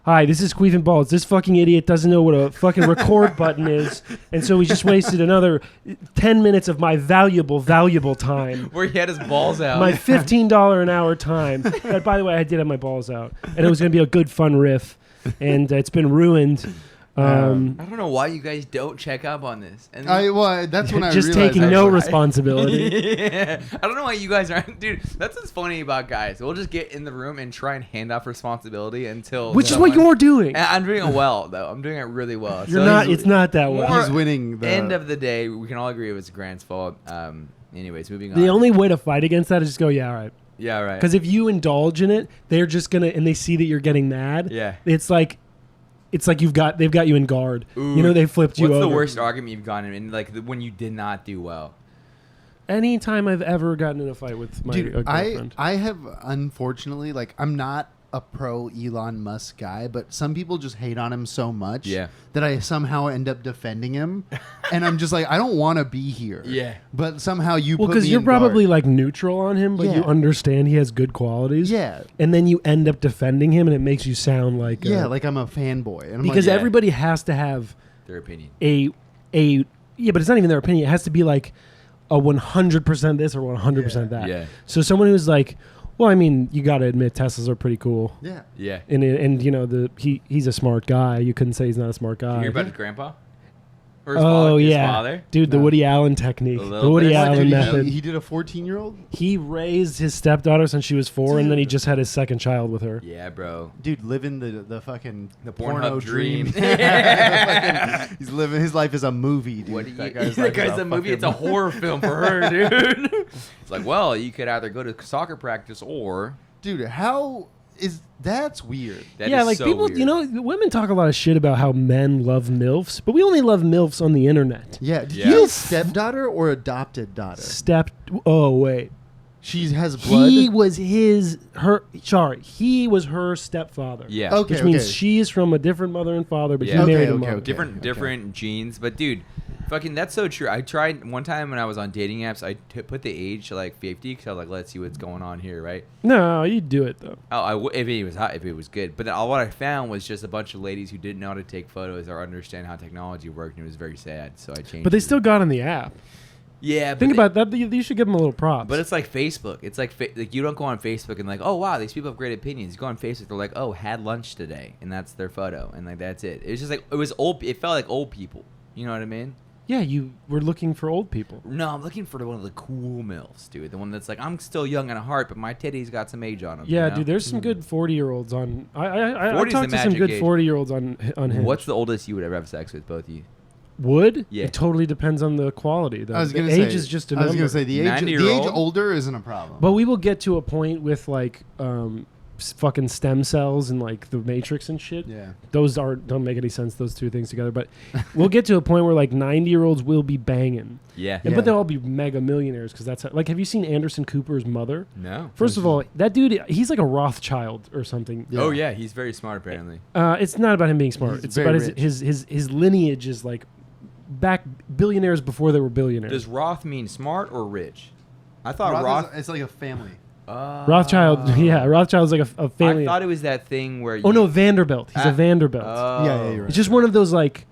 hi, this is Queef and Balls. This fucking idiot doesn't know what a fucking record button is. And so he just wasted another 10 minutes of my valuable time. Where he had his balls out. My $15 an hour time. But by the way, I did have my balls out. And it was going to be a good, fun riff. And it's been ruined. I don't know why you guys don't check up on this. And that's when I just realized taking no responsibility. yeah. I don't know why you guys aren't, dude. That's what's funny about guys. We'll just get in the room and try and hand off responsibility until. Which is what you're doing. And I'm doing it well, though. I'm doing it really well. You're not. It's not that well. He's winning. End of the day, we can all agree it was Grant's fault. Anyways, moving on. The only way to fight against that is just go, yeah, all right. Yeah, right. Because if you indulge in it, they're just gonna, and they see that you're getting mad. Yeah. It's like they've got you in guard. Ooh, you know, they flipped you over. What's the worst argument you've gotten in, like when you did not do well? Anytime I've ever gotten in a fight with my girlfriend. I have, unfortunately, like, I'm not a pro Elon Musk guy, but some people just hate on him so much that I somehow end up defending him. And I'm just like, I don't want to be here. Yeah. But somehow you well, put me because you're in probably guard. like neutral on him, but you understand he has good qualities. Yeah. And then you end up defending him, and it makes you sound like like I'm a fanboy. And I'm because like, everybody has to have their opinion. But it's not even their opinion. It has to be like a 100% this or 100% that. Yeah. So someone who's like, well, I mean, you got to admit Teslas are pretty cool. Yeah. Yeah. And you know, he's a smart guy. You couldn't say he's not a smart guy. Did you hear about his grandpa? Or his father? His father? Dude, the Woody Allen technique. The Woody Woody Allen method. He did a 14-year-old? He raised his stepdaughter since she was 4, and then he just had his second child with her. Yeah, bro. Dude, living the fucking the porno dream. He's living his life is a movie, dude. That guy's a movie. It's a horror film for her, dude. It's like, well, you could either go to soccer practice or... Dude, how is... That's weird. That yeah, is like so people, weird. you know, women talk a lot of shit about how men love MILFs, but we only love MILFs on the internet. Yeah. Did you have stepdaughter or adopted daughter? Oh, wait. She has blood? He was her stepfather. Yeah. Okay, Which means she's from a different mother and father, but he married him. Different genes. But, dude, fucking, that's so true. I tried one time when I was on dating apps, I put the age to like 50 because I was like, let's see what's going on here, right? No, you'd do it, though. If it was hot, if it was good. But then what I found was just a bunch of ladies who didn't know how to take photos or understand how technology worked, and it was very sad. So I changed. But they still got on the app. Yeah. Think about that. You should give them a little props. But it's like Facebook. It's like you don't go on Facebook and like, oh wow, these people have great opinions. You go on Facebook, they're like, oh, had lunch today, and that's their photo, and like that's it. It's just like it was old. It felt like old people. You know what I mean? Yeah, you were looking for old people. No, I'm looking for one of the cool MILFs, dude. The one that's like, I'm still young in heart, but my titties got some age on them. Yeah, you know? dude, there's some good 40-year-olds on. I 40's talked the to some good magic age. 40-year-olds on Hinge. What's the oldest you would ever have sex with, both of you? Would? Yeah. It totally depends on the quality. Though. I was gonna the say, age is just a I number. was going to say the age older isn't a problem. But we will get to a point with like fucking stem cells and like the Matrix and shit. Yeah. Those don't make any sense, those two things together. But we'll get to a point where like 90-year-olds will be banging. Yeah. But they'll all be mega millionaires because that's like, have you seen Anderson Cooper's mother? No. First of all, that dude, he's like a Rothschild or something. Yeah. Oh yeah, he's very smart apparently. It's not about him being smart. It's about rich. his lineage is like back billionaires before they were billionaires. Does Roth mean smart or rich? I thought Roth it's like a family. Rothschild, yeah, Rothschild's like a family. I thought it was that thing where. Oh no, Vanderbilt. He's a Vanderbilt. Yeah, you're right. It's just one of those like,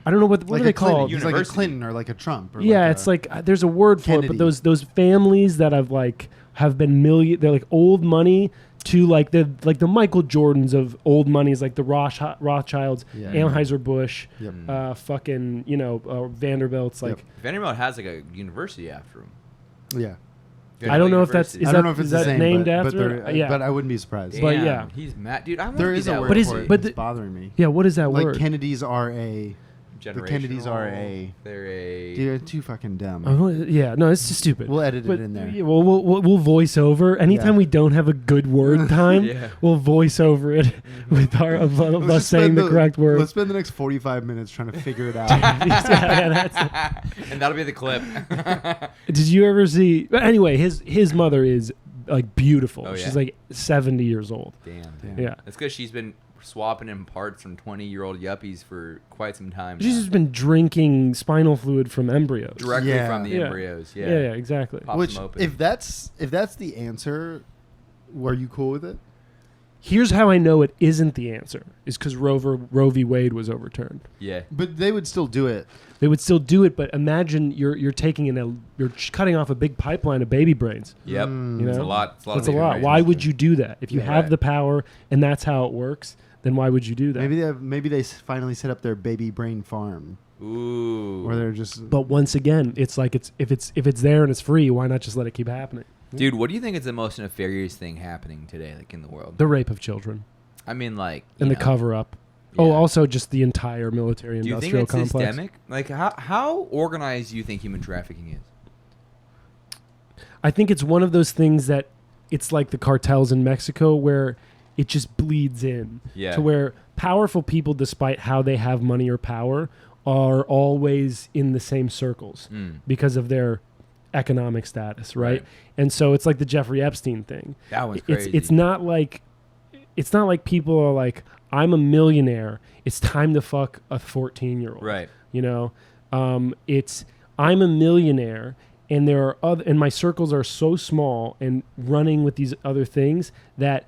I don't know what like are they called? He's like a Clinton or like a Trump. Or yeah, like it's like there's a word for Kennedy. it, but those families that have been they're like old money to like the Michael Jordans of old monies, like the Rothschilds, Anheuser-Busch, fucking Vanderbilts. Like Vanderbilt has like a university after him. Yeah. I don't know if that's I don't know if it's the same, named but after. yeah, but I wouldn't be surprised. Damn, But yeah, he's mad, dude. I want There to be is a that word way. for it. but It's bothering me. yeah, what is that Like word? Kennedys are a. The Kennedys are They're a. Dude, they're too fucking dumb. Yeah, no, it's just stupid. We'll edit it in there. Yeah, we'll voice over anytime we don't have a good word time. We'll voice over it with of us saying the correct word. Let's spend the next 45 minutes trying to figure it out. And that'll be the clip. Did you ever see? But anyway, his mother is like beautiful. Oh, yeah? She's like 70 years old. Damn. Yeah. That's because she's been swapping in parts from 20-year-old yuppies for quite some time. She's just been drinking spinal fluid from embryos. Directly from the embryos. Yeah, exactly. Pops Which, them open. if that's the answer, were you cool with it? Here's how I know it isn't the answer, is because Roe v. Wade was overturned. Yeah. But they would still do it. They would still do it, but imagine you're taking you're cutting off a big pipeline of baby brains. Yep. You know? It's a lot. It's a lot. Why would you do that? If you have the power and that's how it works, then why would you do that? Maybe they finally set up their baby brain farm. Ooh. Or they're just. But once again, it's like if it's there and it's free, why not just let it keep happening? Dude, what do you think is the most nefarious thing happening today, like in the world? The rape of children. I mean, like, and the cover up. Yeah. Oh, also just the entire military industrial industrial complex. Do you think it's systemic? Like, how organized do you think human trafficking is? I think it's one of those things that it's like the cartels in Mexico where it just bleeds in to where powerful people, despite how they have money or power, are always in the same circles because of their economic status, right? And so it's like the Jeffrey Epstein thing. That one's crazy. It's not like people are like, I'm a millionaire, it's time to fuck a 14-year-old. Right. You know? It's I'm a millionaire and there are and my circles are so small and running with these other things that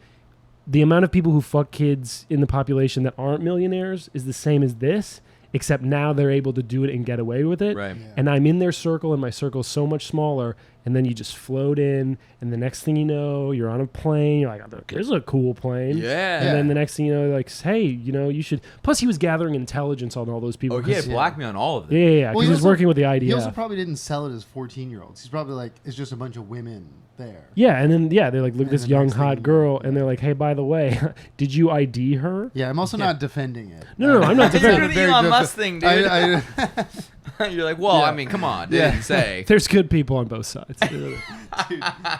the amount of people who fuck kids in the population that aren't millionaires is the same as this, except now they're able to do it and get away with it. Right. Yeah. And I'm in their circle and my circle is so much smaller, and then you just float in, and the next thing you know, you're on a plane, you're like, oh, this is a cool plane. Yeah. And then the next thing you know, like, hey, you know, you should. Plus, he was gathering intelligence on all those people. Oh, he had blackmail on all of them. Yeah, because he was working with the IDF. He also probably didn't sell it as 14-year-olds. He's probably like, it's just a bunch of women there. Yeah, and then they're like, look at this young hot girl, and they're like, hey, by the way, did you ID her? Yeah, I'm also not defending it. No, I'm not defending it. The Elon Musk thing, dude. You're like, well, I mean, come on. They didn't say. There's good people on both sides. Dude,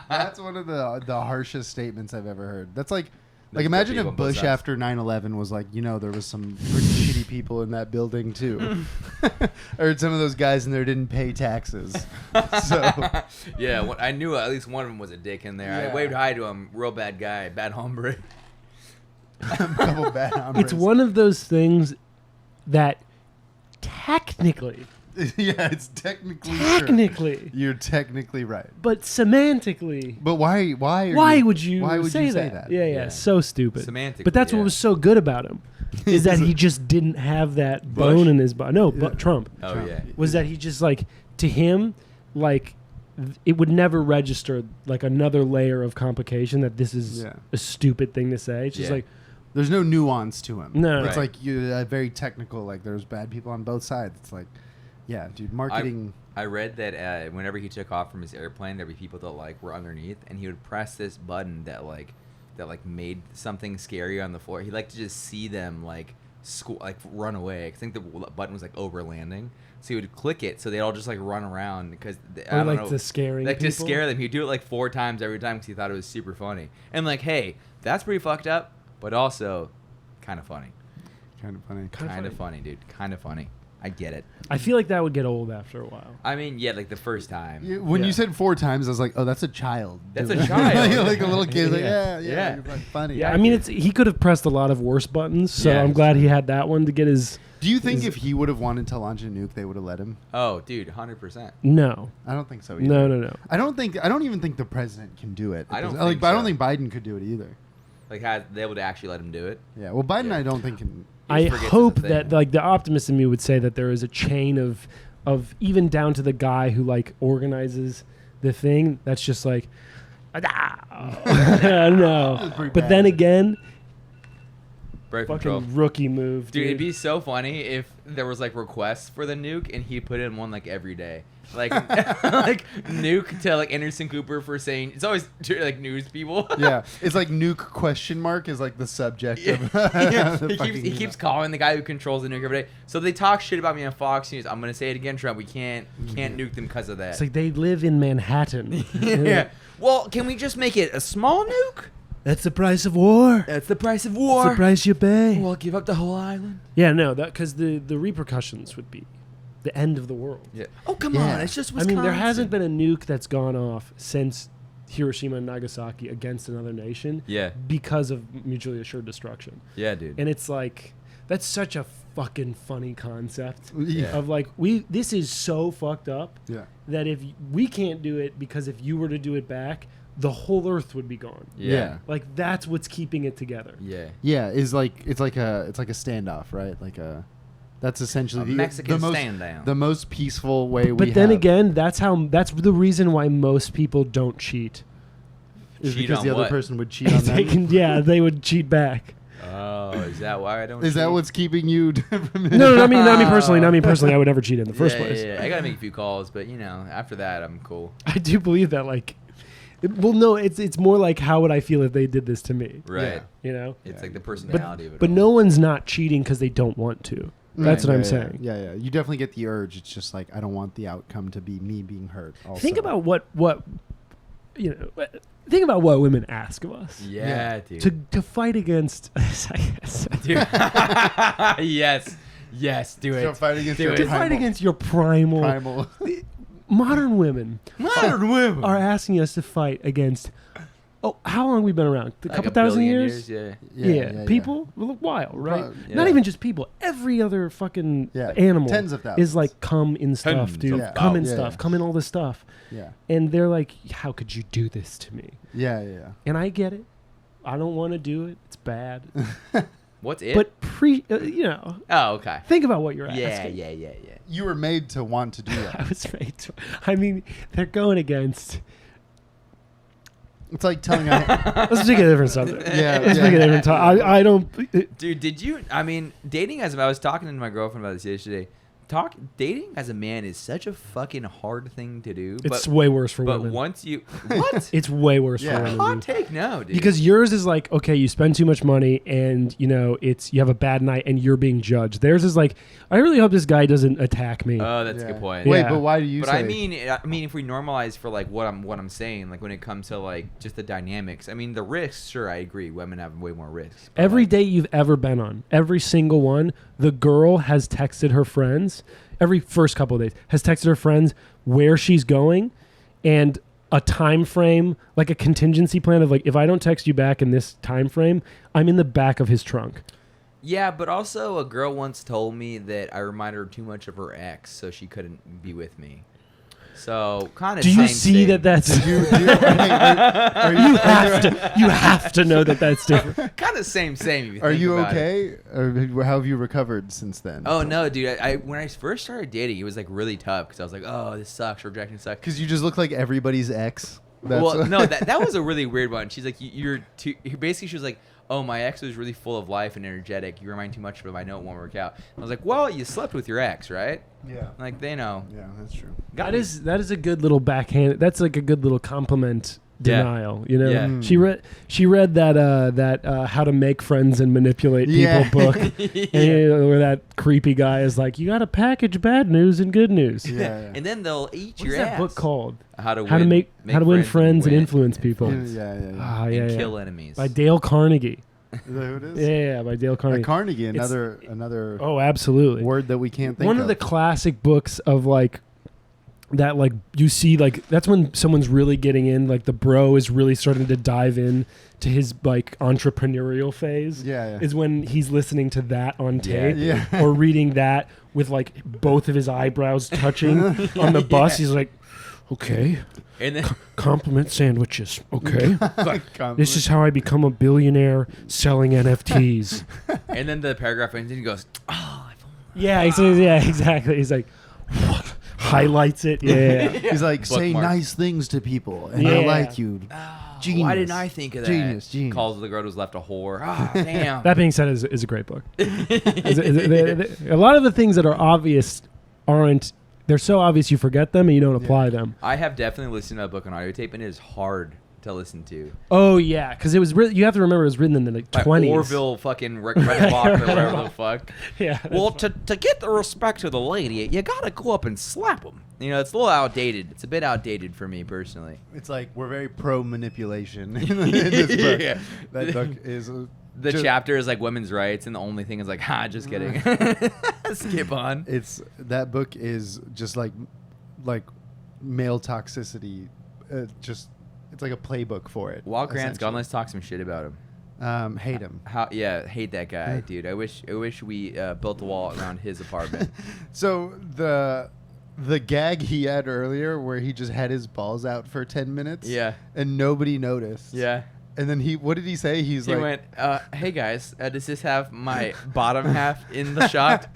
that's one of the harshest statements I've ever heard. That's like imagine if Bush after 9/11 was like, you know, there was some pretty shitty people in that building too. I heard some of those guys in there didn't pay taxes. So yeah, I knew at least one of them was a dick in there. Yeah. I waved hi to him. Real bad guy, bad hombre. A couple bad hombres. It's one of those things that technically. Yeah, it's technically true. You're technically right. But semantically. But why would you say that? Yeah, so stupid. Semantically. But that's what was so good about him. Is that he just didn't have that bone in his body. No, but Trump. Oh, Trump. yeah. Was that he just like, to him, like, it would never register like another layer of complication that this is a stupid thing to say. It's just like, there's no nuance to him. No. It's like very technical, like there's bad people on both sides. It's like, yeah, dude, marketing. I read that whenever he took off from his airplane, there'd be people that like were underneath, and he would press this button that made something scary on the floor. He liked to just see them like run away. I think the button was like over landing, so he would click it so they'd all just like run around because to scaring people? to scare them. He'd do it like 4 times every time because he thought it was super funny. And like, hey, that's pretty fucked up, but also kind of funny. Kind of funny. Kind of funny, dude. Kind of funny. I get it. I feel like that would get old after a while. I mean, yeah, like the first time. When you said 4 times, I was like, oh, that's a child. That's a child. Like a little kid. Like, yeah. You're funny. Yeah, I mean, he could have pressed a lot of worse buttons, so I'm glad he had that one to get his... Do you think if he would have wanted to launch a nuke, they would have let him? Oh, dude, 100%. No. I don't think so either. No. I don't even think the president can do it. I don't think Biden could do it either. Like, how they would actually let him do it? Yeah, well, Biden I don't think can... I hope that like the optimist in me would say that there is a chain of even down to the guy who like organizes the thing that's just like no. But then again, fucking rookie move, dude. It'd be so funny if there was like requests for the nuke and he put in one like every day. Like like nuke to like Anderson Cooper for saying it's always like news people. Yeah, it's like nuke ? Is like the subject of he keeps calling the guy who controls the nuke every day. So they talk shit about me on Fox News. I'm gonna say it again, Trump. We can't nuke them because of that. It's like they live in Manhattan. Yeah. Well, can we just make it a small nuke? That's the price of war. That's the price of war. That's the price you pay. We'll give up the whole island. Yeah, no, that because the repercussions would be the end of the world. Yeah. Oh, come on. It's just Wisconsin. I mean, there hasn't been a nuke that's gone off since Hiroshima and Nagasaki against another nation. Yeah. Because of mutually assured destruction. Yeah, dude. And it's like, that's such a fucking funny concept. Yeah. Of like, this is so fucked up that if we can't do it because if you were to do it back, the whole earth would be gone. Yeah. Like that's what's keeping it together. Yeah. Yeah, it's like a standoff, right? That's essentially Mexican most stand down. the most peaceful way But then again, that's the reason why most people don't cheat. is Cheat because on the other what? person would cheat on They them. they would cheat back. Oh, is that why I don't? Is that cheat? what's keeping you from No, not me personally. Not me personally. I would never cheat in the first Yeah, place. Yeah, I gotta make a few calls, but after that, I'm cool. I do believe that, like, well, no, it's more like how would I feel if they did this to me? Right. You know, It's like the personality of it. but all. no one's not cheating because they don't want to. That's what I'm saying. Yeah. You definitely get the urge. It's just like I don't want the outcome to be me being hurt. Also. Think about what think about what women ask of us. Yeah, dude. To fight against. I guess. Dude. Yes, do it. So fight against Do your it. To fight against your primal. Modern women are asking us to fight against. Oh, how long have we been around? A Like couple 1,000,000,000 thousand years? Yeah. People? Well, a while, right? Yeah. Not even just people. Every other fucking Yeah. animal Tens of thousands. is like come in stuff, Tens dude. of Yeah. Come in Yeah, stuff. yeah. Come in all this stuff. Yeah. And they're like, how could you do this to me? Yeah. And I get it. I don't want to do it. It's bad. What's it? But oh, okay. think about what you're Yeah. asking. You were made to want to do I that. was made to. I mean, they're going against. It's like telling a Let's pick a different subject. Yeah, Let's yeah. pick a different topic. I don't. Dude, did you? I mean, dating as I was talking to my girlfriend about this yesterday. Dating as a man is such a fucking hard thing to do. It's way worse for But women. once you what? It's way worse Yeah. for women. Hot dude. take, no, dude. Because yours is like, okay, you spend too much money and you have a bad night and you're being judged. Theirs is like, I really hope this guy doesn't attack me. oh, that's a Yeah. good point. Wait, Yeah. but why do you But say? I mean, if we normalize for like what I'm saying, like when it comes to like just the dynamics. I mean, the risks. Sure, I agree. Women have way more risks. But Every like, date you've ever been on, every single one, the girl has texted her friends, every first couple of days, has texted her friends where she's going and a time frame, like a contingency plan of like, if I don't text you back in this time frame, I'm in the back of his trunk. Yeah, but also a girl once told me that I reminded her too much of her ex, so she couldn't be with me. So kind of. Do you see that that's you have to know that that's different. kind of same? If you Are think you about it. okay? Or how have you recovered since then? Oh no, dude! I when I first started dating, it was like really tough because I was like, "Oh, this sucks. Rejecting sucks." Because you just look like everybody's ex. Well, no, that was a really weird one. She's like, "You're too." Basically, she was like, "Oh, my ex was really full of life and energetic. You remind too much of him. I know it won't work out." I was like, "Well, you slept with your ex, right?" Yeah. Like they know. Yeah, that's true. That is a good little backhand. That's like a good little compliment denial. You know, Yeah. she read that How to Make Friends and Manipulate People Yeah. book, and, where that creepy guy is like, you got to package bad news and good news. Yeah. And then they'll eat What's your that ass. book called? How to win friends and win influence people. Yeah. Ah, and yeah, kill enemies. by Dale Carnegie. Is that who it is? Yeah, by Dale Carnegie. Carnegie, another Oh, absolutely. word that we can't think One of. of the classic books of like that, like you see, like that's when someone's really getting in, like the bro is really starting to dive in to his like entrepreneurial phase. Yeah. Is when he's listening to that on tape Yeah. or reading that with like both of his eyebrows touching on the bus. He's like, okay, and then compliment sandwiches. Okay. Compliment. This is how I become a billionaire selling NFTs. and then the paragraph ends and he goes, "Oh, Yeah, exactly. He's like, highlights it. Yeah. He's like, say Bookmark. nice things to people, and Yeah. I like you. Genius. why didn't I think of that?" Genius. Calls the girl who's left a whore. Ah, damn. That being said, is a great book. A lot of the things that are obvious aren't. They're so obvious you forget them and you don't apply them. I have definitely listened to that book on audio tape, and it is hard to listen to. Oh yeah, because it was. You have to remember it was written in the like By 20s. Orville fucking Redenbach or whatever the fuck. Yeah. Well, to get the respect of the lady, you gotta go up and slap him. You know, it's a little outdated. It's a bit outdated for me personally. It's like we're very pro manipulation in this book. Yeah. That book is The chapter is like women's rights, and the only thing is like, just kidding. Skip on. That book is just like male toxicity. It's like a playbook for it. While Grant's gone, essentially. let's talk some shit about him. Hate him. Hate that guy, dude. I wish we built a wall around his apartment. So The gag he had earlier where he just had his balls out for 10 minutes. Yeah. And nobody noticed. Yeah. And then what did he say? He went, hey guys, does this have my bottom half in the shot?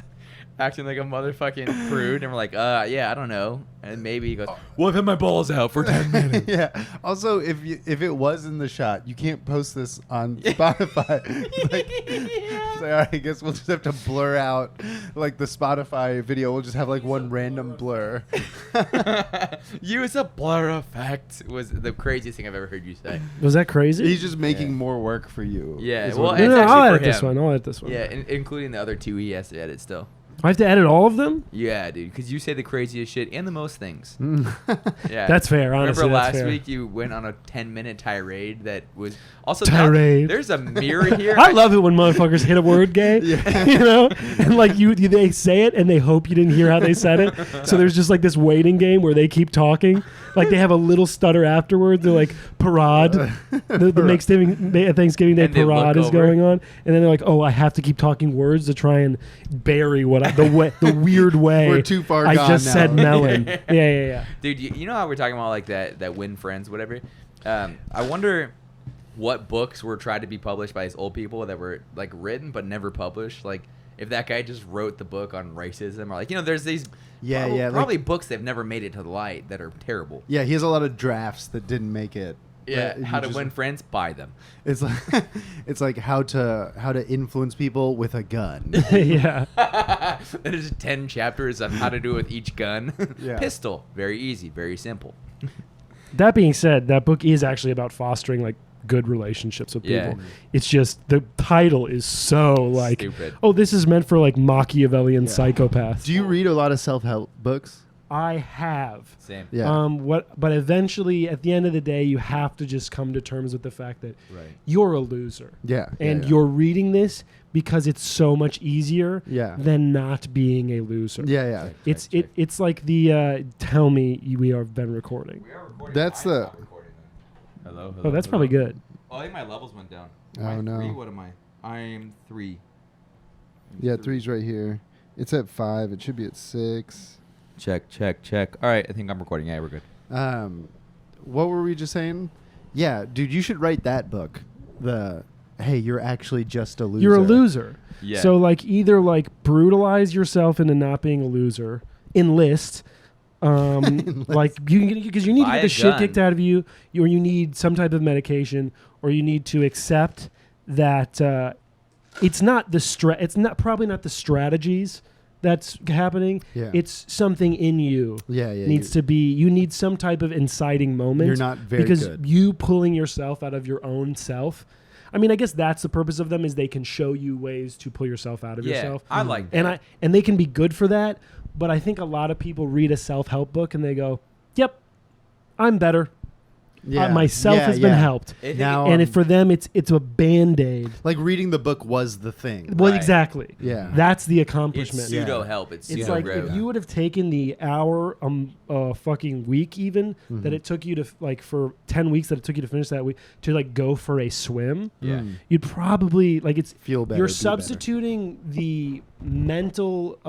Acting like a motherfucking prude. And we're like, yeah, I don't know. And maybe he goes, well, I've had my balls out for 10 minutes. Yeah. Also, if it was in the shot, you can't post this on Spotify. It's like, all right, I guess we'll just have to blur out like the Spotify video. We'll just have like one random blur. Use a blur effect was the craziest thing I've ever heard you say. Was that crazy? He's just making more work for you. Yeah. Well, no, I'll edit this one. I'll edit this one. Yeah, including the other two he has to edit still. I have to edit all of them? Yeah, dude, because you say the craziest shit and the most things. Yeah, that's fair. Honestly, remember last week you went on a 10-minute tirade that was also tirade. There's a mirror here. I love it when motherfuckers hit a word gay. Yeah. You know, and like they say it and they hope you didn't hear how they said it. So there's just like this waiting game where they keep talking. Like they have a little stutter afterwards. They're like parade. The Thanksgiving Day parade is going on, and then they're like, "Oh, I have to keep talking words to try and bury the weird way we're too far I gone just now. said melon." Yeah. Dude, you know how we're talking about like that win friends, whatever. I wonder what books were tried to be published by these old people that were like written but never published. Like if that guy just wrote the book on racism, or like there's these probably books that have never made it to the light that are terrible. Yeah, he has a lot of drafts that didn't make it. Yeah, how to win friends? Buy them. It's like how to influence people with a gun. Yeah. There's 10 chapters of how to do it with each gun. Yeah. Pistol, very easy, very simple. That being said, that book is actually about fostering like good relationships with people. It's just the title is so like stupid. Oh, this is meant for like Machiavellian psychopaths. Do you read a lot of self-help books? I have. Same. Yeah. But eventually, at the end of the day, you have to just come to terms with the fact that you're a loser. Yeah. And you're reading this because it's so much easier than not being a loser. Yeah. It's like the tell me we have been recording. We are recording. That's the. Hello. Oh, that's probably good. Oh, I think my levels went down. Oh, no. 3? What am I? I'm 3. Yeah, 3's right here. It's at 5. It should be at 6. Check. All right, I think I'm recording. Yeah, we're good. What were we just saying? Yeah, dude, you should write that book. Hey, you're actually just a loser. You're a loser. Yeah. So like either like brutalize yourself into not being a loser, enlist. Like because you need to get the shit kicked out of you, or you need some type of medication, or you need to accept that it's probably not the strategies that's happening. Yeah. It's something in you. Needs to be. You need some type of inciting moment. You're not very because good. You pulling yourself out of your own self. I mean, I guess that's the purpose of them, is they can show you ways to pull yourself out of yourself. I like that. And they can be good for that. But I think a lot of people read a self-help book and they go, "Yep, I'm better. Myself has been helped." For them, it's a Band-Aid. Like reading the book was the thing. Well, exactly. Yeah. That's the accomplishment. It's pseudo-help. It's like if you would have taken the hour, fucking week even, that it took you to, like for 10 weeks that it took you to finish that week, to like go for a swim, you'd probably, like feel better. You're substituting the mental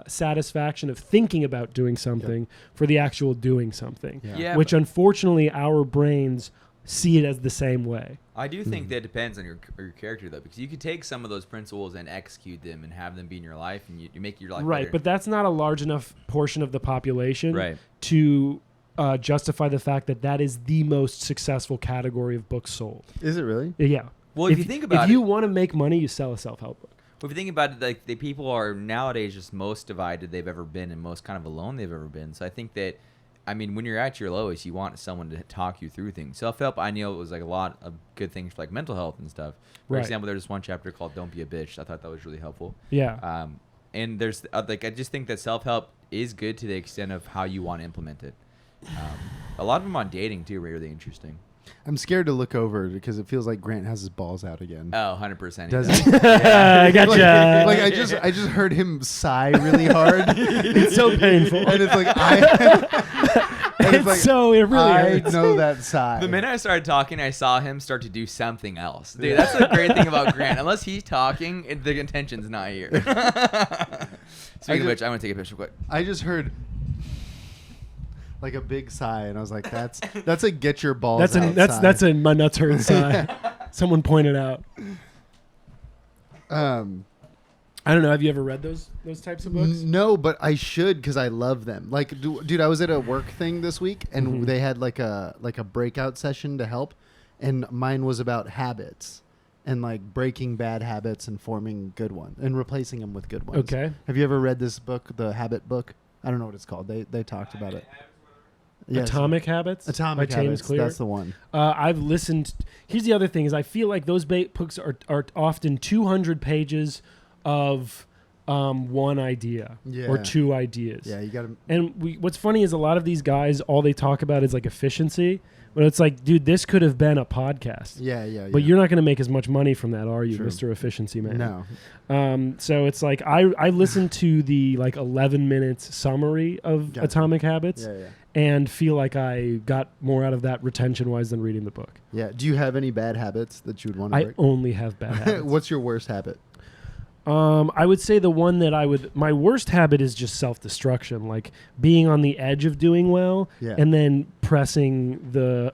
satisfaction of thinking about doing something for the actual doing something. Which unfortunately our brains see it as the same way. I do think that depends on your character, though, because you could take some of those principles and execute them and have them be in your life, and you make your life better. But that's not a large enough portion of the population to justify the fact that is the most successful category of books sold. Is it really? Yeah. Well, if you think about it, if you want to make money, you sell a self-help book. Well, if you think about it, like the people are nowadays just most divided they've ever been and most kind of alone they've ever been. So I think that, I mean, when you're at your lowest, you want someone to talk you through things. Self-help, I know it was like a lot of good things for like mental health and stuff. For example, there's one chapter called "Don't Be a Bitch." I thought that was really helpful. Yeah. And there's like I just think that self-help is good to the extent of how you want to implement it. A lot of them on dating too are really interesting. I'm scared to look over because it feels like Grant has his balls out again. Oh, 100%. Does he? I gotcha. Like I just heard him sigh really hard. It's so painful. And it's like it really I hurts. know that sigh. The minute I started talking, I saw him start to do something else. Dude, that's the great thing about Grant. Unless he's talking, the intention's not here. Speaking of which, I want to take a picture quick. I just heard like a big sigh, and I was like, that's a get your balls out that's a my nuts hurt sigh. Someone pointed out. I don't know. Have you ever read those types of books? No, but I should because I love them. Like, dude, I was at a work thing this week, and they had like a breakout session to help, and mine was about habits and like breaking bad habits and forming good ones and replacing them with good ones. Okay. Have you ever read this book, The Habit Book? I don't know what it's called. They talked about it. Yes. Atomic Habits. Atomic by Habits. James Clear. That's the one. I've listened. Here's the other thing: is I feel like those books are often 200 pages of one idea or two ideas. Yeah, you got to. And what's funny is a lot of these guys, all they talk about is like efficiency. But it's like, dude, this could have been a podcast. Yeah. But you're not going to make as much money from that, are you, True. Mr. Efficiency Man? No. So it's like I listened to the like 11 minutes summary of Atomic Habits and feel like I got more out of that retention-wise than reading the book. Yeah. Do you have any bad habits that you would want to break? I only have bad habits. What's your worst habit? I would say the one that my worst habit is just self-destruction, like being on the edge of doing well and then pressing the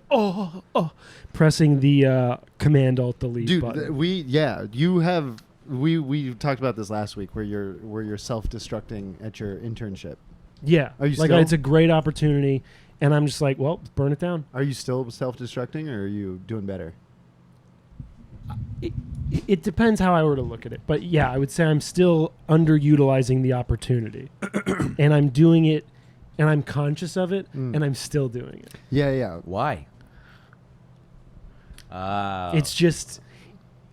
Command Alt Delete button. We talked about this last week where you're self-destructing at your internship. Yeah. Are you like still? It's a great opportunity and I'm just like, well, burn it down. Are you still self-destructing or are you doing better? It depends how I were to look at it. But yeah, I would say I'm still underutilizing the opportunity. And I'm doing it and I'm conscious of it and I'm still doing it. Yeah. Why? It's just,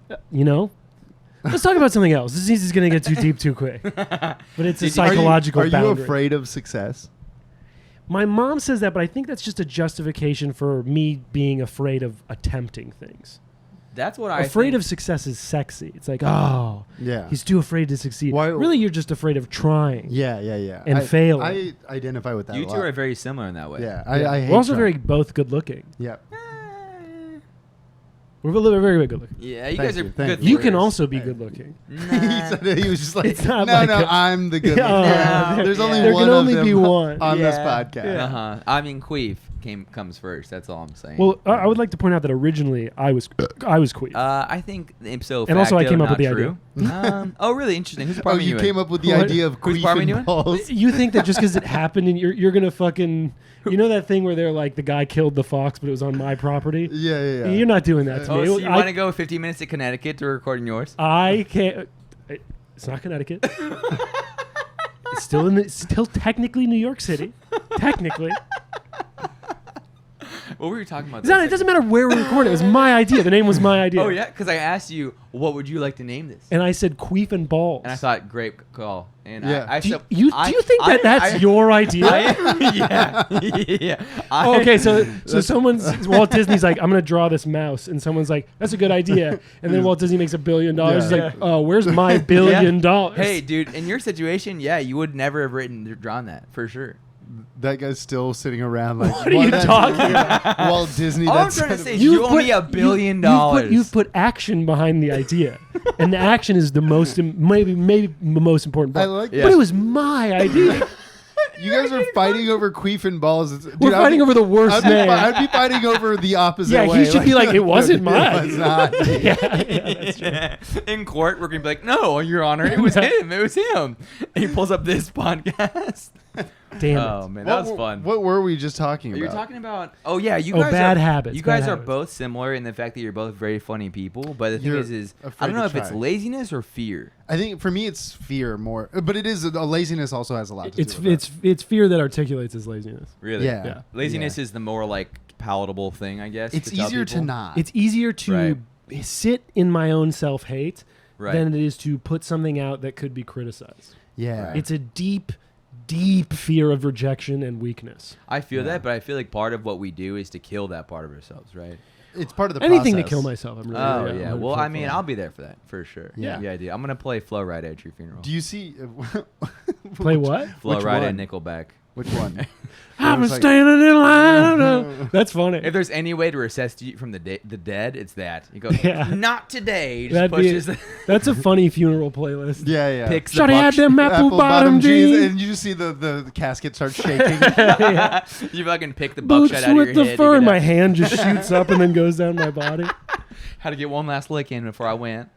let's talk about something else. This is going to get too deep too quick. But it's a psychological boundary. Are you afraid of success? My mom says that, but I think that's just a justification for me being afraid of attempting things. That's what I Afraid of success is sexy. It's like, he's too afraid to succeed. Why? Really, you're just afraid of trying. Yeah. And failing. I identify with that. You two are very similar in that way. Yeah, I hate We're also trying. both good looking. Yeah. We're very, very good looking. Yeah, you guys are good. You can also be good looking. He was just like, It's not like I'm the good looking. No, There's only there one can of only them be one on this podcast. Yeah. I mean, Queef comes first. That's all I'm saying. Well, I would like to point out that originally I was Queef. I think ipso and also I facto came up not with the true. idea. Oh, really interesting. Who's part you came up with the idea of Who's Queef and Balls. You think that just because it happened and you're gonna fucking, you know that thing where they're like the guy killed the fox but it was on my property? Yeah. You're not doing that to me. So you want to go 15 minutes to Connecticut to record in yours? I can't. It's not Connecticut. It's still technically New York City. Technically. What were you talking about? It doesn't matter where we recorded. It was my idea. The name was my idea. Oh, yeah? Because I asked you, what would you like to name this? And I said Queef and Balls. And I thought, great call. And Yeah. Do you think that's your idea? Yeah. Okay, so Walt Disney's like, I'm going to draw this mouse. And someone's like, that's a good idea. And then Walt Disney makes $1 billion. He's like, oh, where's my $1 billion? Hey, dude, in your situation, you would never have drawn that, for sure. That guy's still sitting around like, what are you talking about? Walt Disney. All I'm trying to say is you owe me $1 billion. You've put action behind the idea. And the action is the most, maybe the most important part. But it was my idea. You guys are fighting over Queef and Balls. Dude, We're fighting over the worst name. I'd be fighting over the opposite way. Yeah, he should be like, it wasn't mine. It was not. Yeah, that's true. In court, we're going to be like, no, Your Honor, it was him. It was him. And he pulls up this podcast. Damn it. Oh, man, that was fun. What were we just talking about? You're talking about, you guys bad habits. You guys are both similar in the fact that you're both very funny people. But the thing is I don't know if it's laziness or fear. I think for me it's fear more, but it is laziness also has a lot to do with it's fear that articulates as laziness. Really? Yeah. Laziness is the more like palatable thing, I guess. It's easier to not. It's easier to sit in my own self-hate than it is to put something out that could be criticized. Yeah. It's a deep fear of rejection and weakness. I feel that, but I feel like part of what we do is to kill that part of ourselves, right? It's part of the anything process. to kill myself. I'm really Well, I mean, I'll be there for that for sure. Yeah. The idea. I'm gonna play Flow Rida at your funeral. Do you see? Play what? Flow Which Rida one? and Nickelback. Which one? I've been standing in line. That's funny. If there's any way to resuscitate from the dead, it's that. You go, not today. He just pushes that's a funny funeral playlist. Yeah. Picks Shawty had them apple bottom jeans. And you just see the casket start shaking. You fucking pick the buckshot out of your head. Boots with the fur, and my hand just shoots up and then goes down my body. Had to get one last lick in before I went.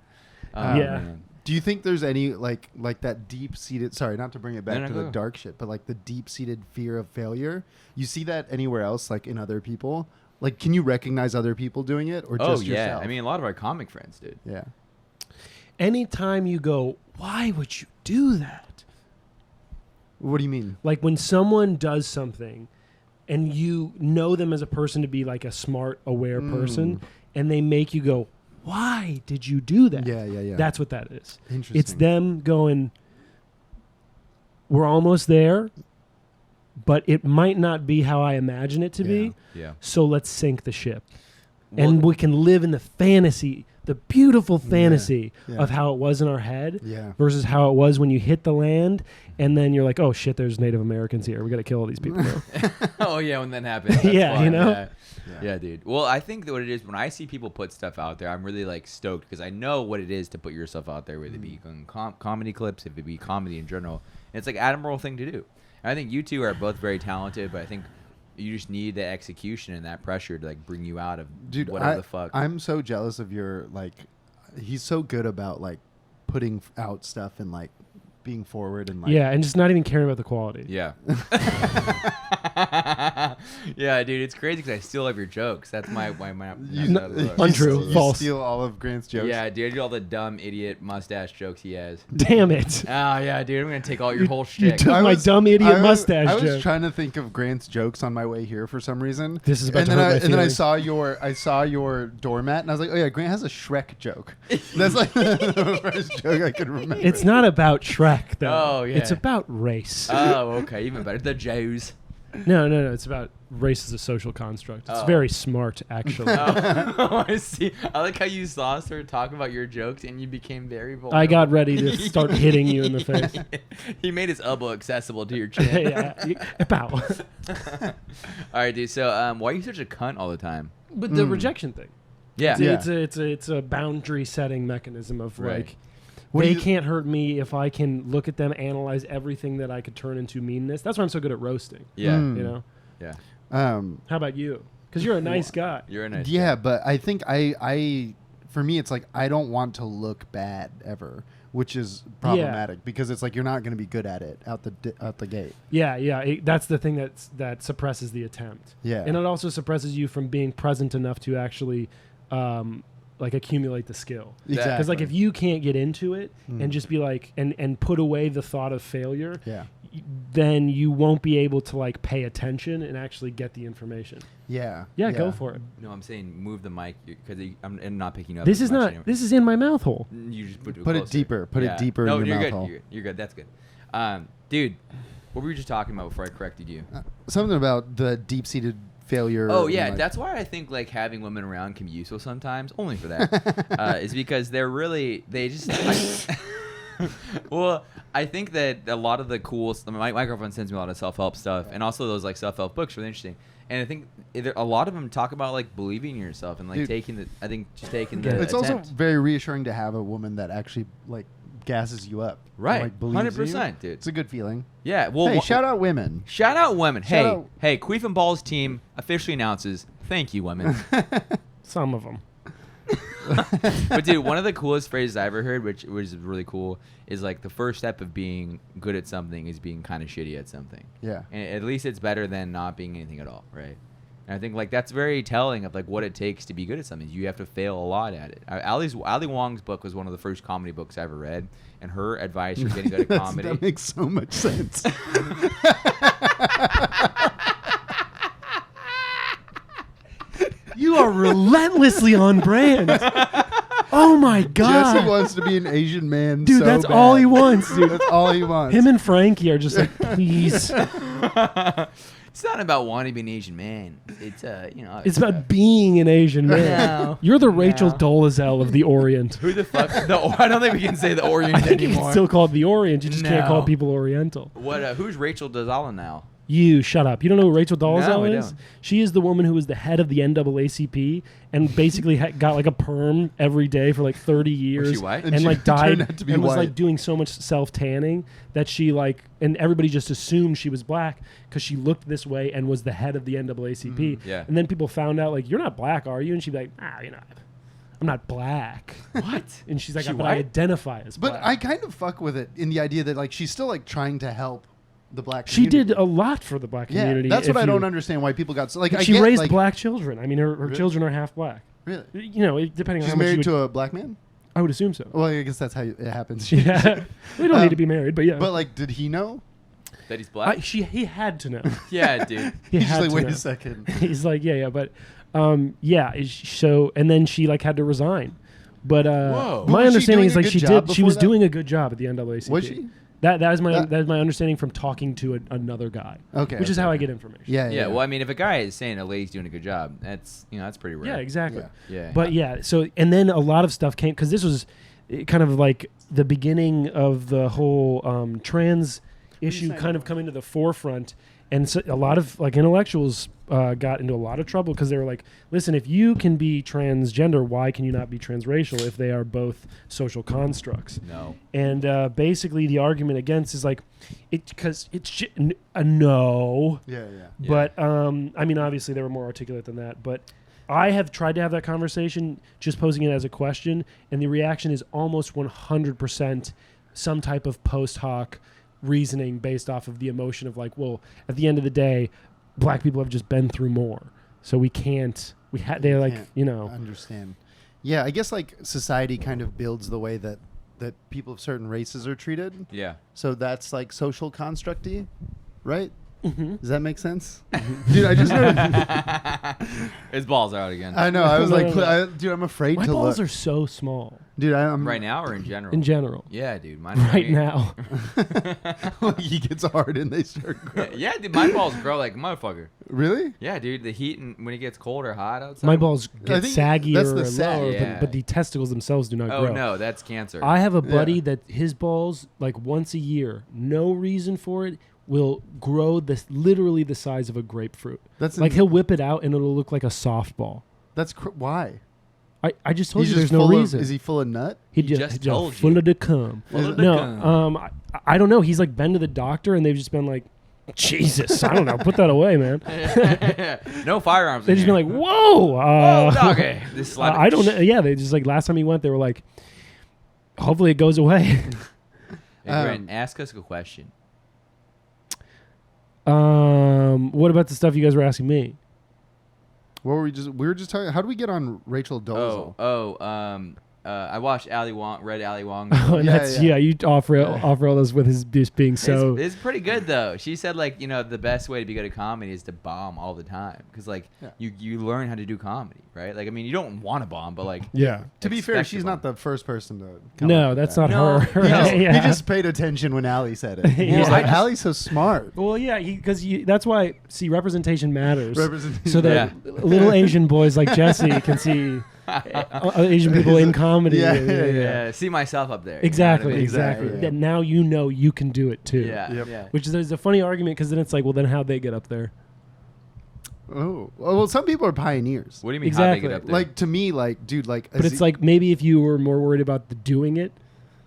Yeah. Man. Do you think there's any like that deep-seated, sorry, not to bring it back to the dark shit, but like the deep-seated fear of failure? You see that anywhere else, like in other people? Like, can you recognize other people doing it or just yourself? I mean, a lot of our comic friends, dude. Yeah. Anytime you go, why would you do that? What do you mean? Like when someone does something and you know them as a person to be like a smart, aware person, and they make you go, why did you do that? Yeah. That's what that is. Interesting. It's them going, we're almost there, but it might not be how I imagine it to be. Yeah. So let's sink the ship. And we can live in the fantasy, the beautiful fantasy of how it was in our head versus how it was when you hit the land and then you're like, oh shit, there's Native Americans here. We got to kill all these people now. Oh yeah, when that happens. Yeah, fun. you know? Yeah, dude. Well, I think that what it is, when I see people put stuff out there, I'm really like stoked because I know what it is to put yourself out there, whether it be comedy clips, if it be comedy in general. And it's like an admirable thing to do. And I think you two are both very talented, but I think you just need the execution and that pressure to like bring you out of whatever the fuck. I'm so jealous of your like. He's so good about like putting out stuff and like being forward and like and just not even caring about the quality. Yeah. Yeah, dude, it's crazy because I still have your jokes. That's my untrue, false. Steal all of Grant's jokes. Yeah, dude, I do all the dumb idiot mustache jokes he has. Damn it! Oh yeah, dude, I'm gonna take all your whole shit. You took my dumb idiot mustache joke. I was trying to think of Grant's jokes on my way here for some reason. This is about to hurt my and then I feelings. saw your doormat and I was like, oh yeah, Grant has a Shrek joke. That's like the first joke I could remember. It's not about Shrek though. Oh yeah. It's about race. Oh okay, even better. The Jews. No. It's about race as a social construct. It's very smart, actually. Oh, I see. I like how you saw us start talking about your jokes and you became very vulnerable. I got ready to start hitting you in the face. He made his elbow accessible to your chin. Pow. All right, dude. So, why are you such a cunt all the time? But the rejection thing. Yeah. It's a boundary setting mechanism of like, they can't hurt me if I can look at them, analyze everything that I could turn into meanness. That's why I'm so good at roasting. Yeah. You know? Yeah. How about you? Because you're a nice guy. You're a nice guy. Yeah, but I think I for me, it's like I don't want to look bad ever, which is problematic because it's like you're not going to be good at it out the gate. Yeah. That's the thing that suppresses the attempt. Yeah. And it also suppresses you from being present enough to actually like accumulate the skill. Exactly. Because like if you can't get into it and just be like and put away the thought of failure, then you won't be able to like pay attention and actually get the information. Yeah. Go for it. No, I'm saying move the mic because I'm not picking you up. This is not. Anymore. This is in my mouth hole. You just put it deeper. Put it deeper in your mouth hole. You're good. That's good. Dude, what were you just talking about before I corrected you? Something about the deep-seated failure. Oh yeah, like that's why I think like having women around can be useful sometimes. Only for that is because they just. Well, I think that a lot of the cool my girlfriend sends me a lot of self-help stuff, and also those like self-help books are really interesting. And I think a lot of them talk about like believing in yourself and like taking the. It's also very reassuring to have a woman that actually like gasses you up. Right, like, 100%, dude. It's a good feeling. Yeah. Well, hey, shout out women. Shout out women. Hey, Queef and Balls team officially announces, thank you, women. Some of them. But dude, one of the coolest phrases I ever heard, which was really cool, is like the first step of being good at something is being kind of shitty at something. Yeah. And at least it's better than not being anything at all, right? And I think like that's very telling of like what it takes to be good at something. You have to fail a lot at it. Ali Wong's book was one of the first comedy books I ever read, and her advice for getting good at comedy. That makes so much sense. You are relentlessly on brand. Oh my god. Jesse wants to be an Asian man. Dude, so that's bad. all he wants, dude. That's all he wants. Him and Frankie are just like, please. It's not about wanting to be an Asian man. It's It's about being an Asian man. No. You're the Rachel Dolezal of the Orient. Who the fuck? I don't think we can say the Orient I think you anymore. can still call it the Orient. You just can't call people Oriental. What? Who's Rachel Dolezal now? You shut up. You don't know who Rachel Dolezal No, I is? don't. She is the woman who was the head of the NAACP and basically got like a perm every day for like 30 years. Was she white? And she like died turned out to be and was white. like doing so much self-tanning that she like, and everybody just assumed she was black because she looked this way and was the head of the NAACP. Yeah. And then people found out like, you're not black, are you? And she'd be like, I'm not black. What? And she's like, She but I white? identify as But black. I kind of fuck with it in the idea that like she's still like trying to help the black She community. did a lot for the black Yeah, community. that's what if I don't you- understand why people got so like. I She get, raised like, black children. I mean, her Really? children are half black. Really? You know, depending on She's how much married you to a black man. I would assume so. Well, I guess that's how it happens. Yeah, we don't need to be married, but yeah. But like, did he know? That he's black? He had to know. Yeah, dude. He He's had just like, to wait know. a second. He's like, yeah, but so and then she like had to resign. But Whoa. But my was she understanding doing is a like good she job did. She before was that? doing a good job at the NAACP. Was she? That is my That- that is my understanding from talking to another guy. Okay. Which is okay, how I okay. get information. Yeah. Yeah, well, I mean, if a guy is saying a lady's doing a good job, that's that's pretty rare. Yeah, exactly. Yeah. Yeah. But yeah, so and then a lot of stuff came because this was kind of like the beginning of the whole trans issue kind of coming to the forefront, and so a lot of like intellectuals got into a lot of trouble because they were like, listen, if you can be transgender, why can you not be transracial if they are both social constructs? No. And basically the argument against is like, no. Yeah. But I mean, obviously they were more articulate than that. But I have tried to have that conversation, just posing it as a question, and the reaction is almost 100% some type of post hoc reasoning based off of the emotion of like, well, at the end of the day, black people have just been through more, so we can't. They're like, Understand. Yeah, I guess like society kind of builds the way that people of certain races are treated. Yeah. So that's like social constructy, right? Mm-hmm. Does that make sense? Dude, I just noticed. His balls are out again. I know. I was like, No. dude, I'm afraid My to balls look. are so small Dude, I'm Right now or in general? in general. Yeah, dude. Mine are Right big. now, he gets hard and they start growing. Yeah, dude. My balls grow like a motherfucker. Really? Yeah, dude. The heat and when it gets cold or hot outside. my balls I get think saggier that's the or sag. lower, Yeah. but the testicles themselves do not Oh grow. no, that's cancer. I have a buddy Yeah. that his balls, like once a year, no reason for it, will grow literally the size of a grapefruit. That's Like he'll whip it out and it'll look like a softball. That's why? I just told He's you just there's no full reason. Is he full of nut? He He just just told full you. of the cum. Full of the No, cum. I don't know. He's like been to the doctor and they've just been like, Jesus, I don't know, put that away, man. No firearms. They in just here. been like, whoa, Whoa, doggy. This slide. I don't know. Yeah, they just like last time he went, they were like, hopefully it goes away. Hey, Brent, ask us a question. What about the stuff you guys were asking me? What were we were just talking. How do we get on Rachel Dolezal? I watched Read Ali Wong. Oh, and Yeah, that's yeah. you offer all this with his just being so. It's pretty good though. She said like the best way to be good at comedy is to bomb all the time because like Yeah. you learn how to do comedy, right? Like I mean you don't want to bomb, but like Yeah. To be fair, expect she's to not bomb. the first person to. Come No, up with that's that. not No, her. he just- Yeah. He just paid attention when Ali said it. He Yeah. was like, I just- Ali's so smart. Well, yeah, because that's why representation matters. Representation. So that little Asian boys like Jesse can see Asian people in comedy. Yeah. See myself up there. you know Exactly, what I mean? exactly. Exactly, yeah. That now you know you can do it too. Yeah, Yep. yeah. Which is there's a funny argument because then it's like, well, then how'd they get up there? Oh, well, some people are pioneers. What do you mean? How they Exactly. get up there? Like to me, like dude, like. But it's like maybe if you were more worried about the doing it,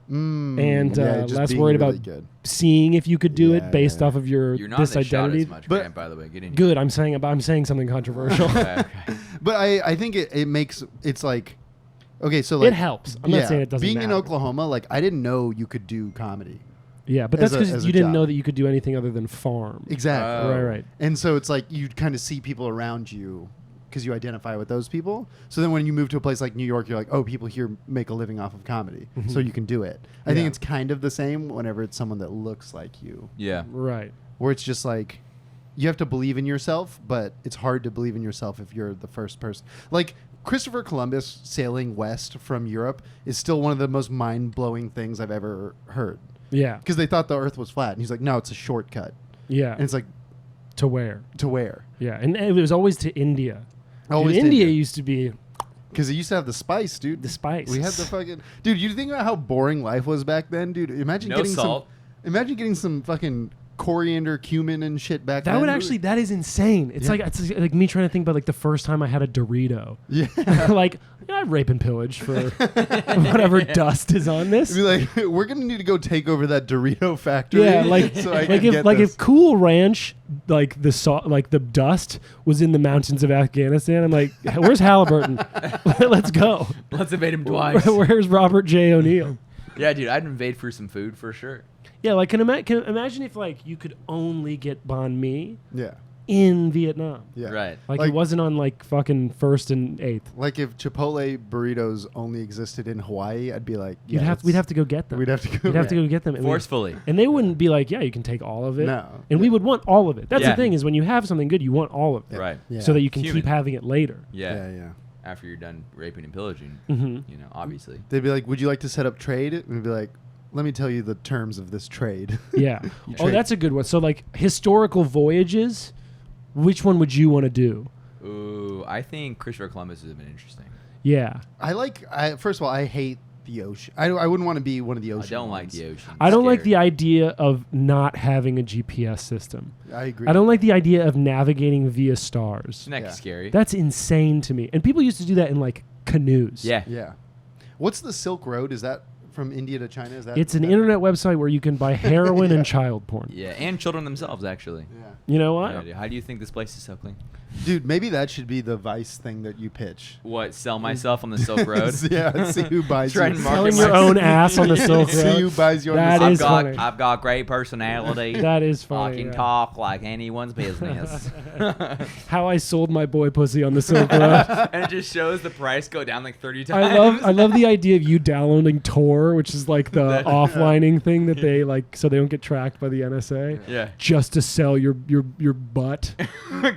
and just less being worried really about good. seeing if you could do Yeah, it based yeah. off of your You're not this in the shot identity. as much, But- Grant, by the way. Get in. Good. I'm saying something controversial. Okay. But I think it makes it's like okay, so like It helps. I'm not saying it doesn't Being in matter. Oklahoma, like I didn't know you could do comedy. Yeah, but As that's a- because as a you didn't job. know that you could do anything other than farm. Exactly. Oh. Right. And so it's like you kind of see people around you because you identify with those people. So then when you move to a place like New York, you're like, oh, people here make a living off of comedy. So you can do it. I think Yeah. it's kind of the same whenever it's someone that looks like you, Yeah. Right. where it's just like you have to believe in yourself, but it's hard to believe in yourself if you're the first person. Like Christopher Columbus sailing west from Europe is still one of the most mind-blowing things I've ever heard. Yeah. Because they thought the earth was flat. And he's like, no, it's a shortcut. Yeah. And it's like, To where? to where? Yeah. And it was always to India. Always Dude, to India India. used to be Because it used to have the spice, dude. the spice. We had the fucking... Dude, you think about how boring life was back then? Dude, imagine No getting salt. Imagine getting some fucking coriander, cumin, and shit back then. That would actually, that is insane. It's like me trying to think about like the first time I had a Dorito. Yeah. Like, I rape and pillage for whatever dust is on this. Be like, we're gonna need to go take over that Dorito factory. Yeah, like so I can get if Cool Ranch, like the dust was in the mountains of Afghanistan, I'm like, where's Halliburton? Let's go. Let's invade him twice. Where's Robert J. O'Neill? Yeah, dude, I'd invade for some food for sure. Yeah, like can imagine if like you could only get banh mi Yeah. in Vietnam. Yeah. Right. Like it wasn't on like fucking 1st and 8th. Like if Chipotle burritos only existed in Hawaii, I'd be like, We'd have to go get them. We'd have to go. We'd have to go get them Forcefully. And they wouldn't be like, yeah, you can take all of it. No. And we would want all of it. That's Yeah. the thing is when you have something good, you want all of it. Right. Yeah. So that you can Human. keep having it later. Yeah. Yeah. After you're done raping and pillaging, Mhm. you know, obviously. They'd be like, would you like to set up trade? And we'd be like, let me tell you the terms of this trade. Yeah. Oh, trade. that's a good one. So like historical voyages, which one would you want to do? Ooh, I think Christopher Columbus would have been interesting. Yeah. First of all, I hate the ocean. I wouldn't want to be one of the ocean I don't like ones. the ocean. I don't like the Scared. idea of not having a GPS system. I agree. I don't like the idea of navigating via stars. Isn't that Yeah. scary? That's insane to me. And people used to do that in like canoes. Yeah. Yeah. What's the Silk Road? Is that from India to China? Is that? It's an that- internet website where you can buy heroin Yeah. and child porn. Yeah, and children themselves, actually. Yeah. You know what? Yeah, dude, how do you think this place is so clean? Dude, maybe that should be the Vice thing that you pitch. What, sell myself on the Silk Road? Yeah, see who buys Try you. and market Selling your myself. own ass on the Silk See Road. who buys you on That the is funny. I've got great personality. That is I funny. can yeah. talk like anyone's business. How I sold my boy pussy on the Silk Road. And it just shows the price go down like 30 times. I love the idea of you downloading Tor, which is like the offlining thing that they like so they don't get tracked by the NSA. Yeah. Just to sell your butt.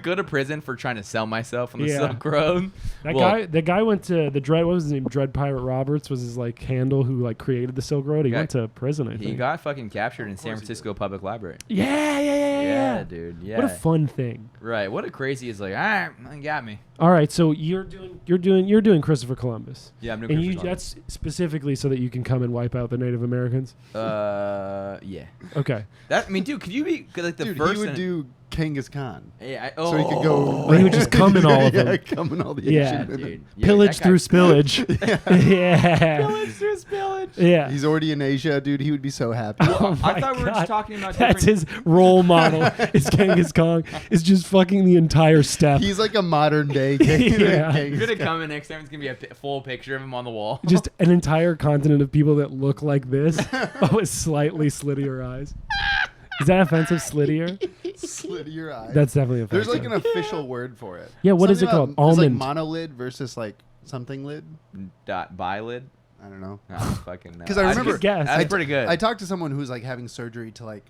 Go to prison for trying to sell myself on the Yeah. Silk Road. That guy went to the Dread. What was his name? Dread Pirate Roberts was his like handle who like created the Silk Road. He went to prison. I think He got fucking captured in San Francisco Public Library. Yeah, Dude. Yeah. What a fun thing. Right. What a crazy is like, all right, you got me. All right, so you're doing Christopher Columbus. Yeah, I'm doing And Christopher Columbus. that's specifically so that you can come and wipe out the Native Americans. Yeah. Okay. That, I mean, dude, could you be like the Dude, first? he would in- do Genghis Khan. Yeah. So he could go. Oh, he would just come in all of them. Yeah, come in all the Yeah. Asian women. Dude. Yeah, Pillage that guy- through spillage. yeah. Pillage through spillage. Yeah. He's already in Asia, dude. He would be so happy. Oh I my thought we were God. just talking about That's different- his role model. Is Genghis Khan. Is just fucking the entire steppe. He's like a modern day Yeah. Genghis You're gonna Khan. come in next time. It's gonna be a full picture of him on the wall. Just an entire continent of people that look like this with slightly slittier eyes. Is that offensive, slittier? Slit your eye. That's definitely There's offensive. like an official word for it. Yeah, what is it called? There's like Almond. monolid versus like something lid. Bilid. I don't know. No, fucking no. 'Cause I remember- Good guess. That's pretty good. I talked to someone who's like having surgery to like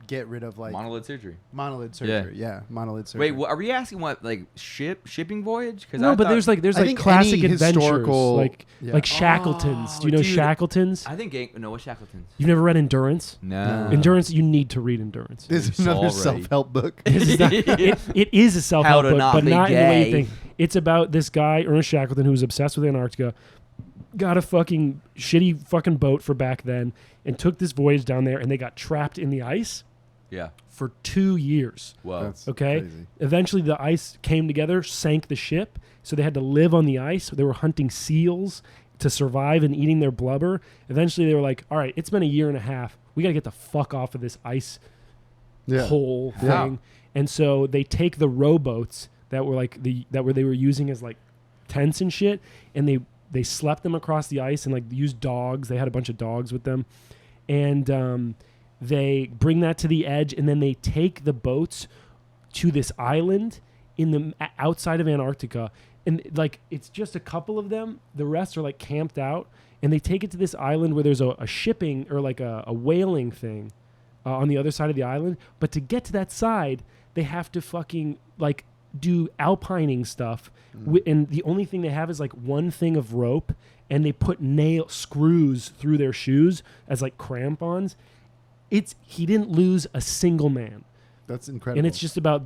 get rid of like Monolid surgery. monolid surgery. Yeah, monolid surgery. Wait, are we asking what like shipping voyage? Because No, but there's I like think classic any adventures, historical- like Yeah. like Shackletons. Do you know dude. Shackletons? I think no, what Shackletons? You've never read Endurance? No. Endurance, you need to read Endurance. This is It's another already- self-help book. This is not- it is a self-help How to book, not but be not in the way you gay. think. It's about this guy, Ernest Shackleton, who was obsessed with Antarctica, got a fucking shitty fucking boat for back then, and took this voyage down there, and they got trapped in the ice Yeah. for 2 years. Whoa. That's Okay. crazy. Eventually, the ice came together, sank the ship, so they had to live on the ice. They were hunting seals to survive and eating their blubber. Eventually, they were like, "All right, it's been a year and a half. We got to get the fuck off of this ice Yeah. whole thing." Yeah. And so they take the rowboats that were like they were using as like tents and shit, and they slept them across the ice and like used dogs. They had a bunch of dogs with them, and they bring that to the edge, and then they take the boats to this island in the outside of Antarctica, and like it's just a couple of them. The rest are like camped out, and they take it to this island where there's a shipping or like a whaling thing on the other side of the island. But to get to that side, they have to fucking like do alpining stuff, and the only thing they have is like one thing of rope, and they put screws through their shoes as like crampons. He didn't lose a single man. That's incredible. And it's just about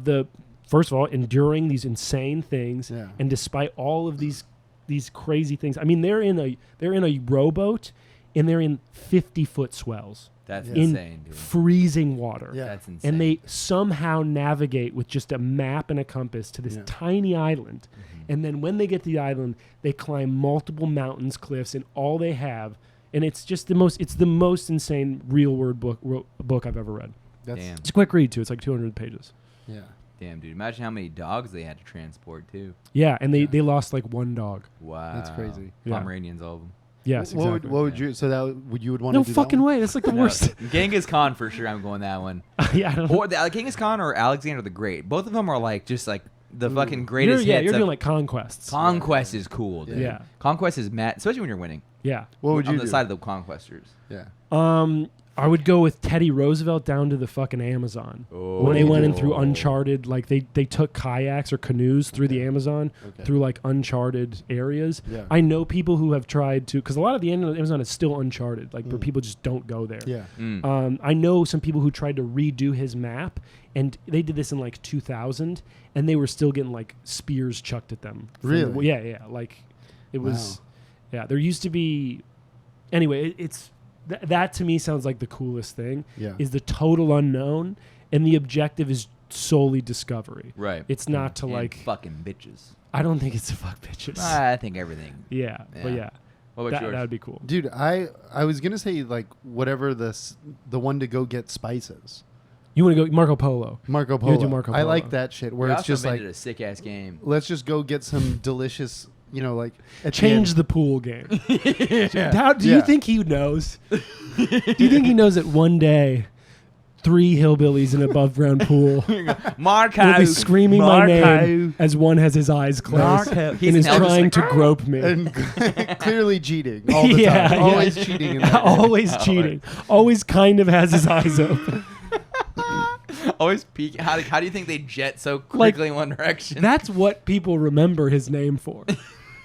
first of all, enduring these insane things, Yeah. and despite all of these crazy things. I mean, they're in a rowboat and they're in 50-foot swells. That's in insane, dude. freezing water. Yeah. That's insane. And they somehow navigate with just a map and a compass to this tiny island. And then when they get to the island, they climb multiple mountains, cliffs, and all they have. And it's just the most insane real word book I've ever read. Damn. It's a quick read, too. It's like 200 pages. Yeah. Damn, dude. Imagine how many dogs they had to transport, too. Yeah, and they lost like one dog. Wow. That's crazy. Yeah. Pomeranians, all of them. Yes, exactly. What would you? So you would want to No do fucking that one? way. That's like the worst. Genghis Khan, for sure. I'm going that one. Yeah, I don't know. Or Genghis Khan or Alexander the Great. Both of them are like just like the fucking greatest You're hits. doing like conquests. Conquest is cool, dude. Yeah. Conquest is mad, especially when you're winning. Yeah. What would you on do? the side of the conquestors? Yeah. I would go with Teddy Roosevelt down to the fucking Amazon. Oh. When they went in through uncharted, like they took kayaks or canoes through the Amazon, through like uncharted areas. Yeah. I know people who have tried to, because a lot of the Amazon is still uncharted, like where people just don't go there. Yeah. I know some people who tried to redo his map, and they did this in like 2000, and they were still getting like spears chucked at them. Really? Yeah. Like it was. Yeah. There used to be. Anyway, it's. That to me sounds like the coolest thing. Yeah. Is the total unknown, and the objective is solely discovery. Right. It's not to And like fucking bitches. I don't think it's to fuck bitches. I think everything. Yeah, but yeah, What about yours? that would be cool. Dude, I was gonna say like whatever the one to go get spices. You want to go Marco Polo? Marco You Polo. do Marco I Polo. like that shit where We it's also just like invented a sick ass game. let's just go get some delicious, like Change the pool game. Yeah. How do you think he knows? Do you think he knows that one day 3 hillbillies in an above ground pool Marco will be screaming my name as one has his eyes closed Marco. and He's is now just trying like, to grope me? and clearly cheating all the Yeah, time. yeah. Always cheating. In that Always cheating. Always kind of has his eyes open. Always peeking. How do you think they jet so quickly in one direction? That's what people remember his name for.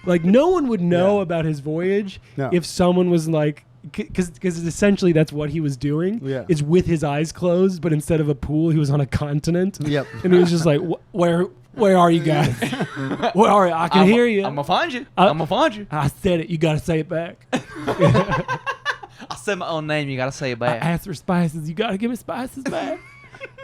Like, no one would know about his voyage if someone was like, because essentially that's what he was doing. Yeah. Is with his eyes closed, but instead of a pool, he was on a continent. Yep. And it was just like, where are you guys? Where are you? I can hear you. I'm gonna find you. I'm gonna find you. I said it. You got to say it back. I said my own name. You gotta say it I back. asked for spices. You got to give me spices back.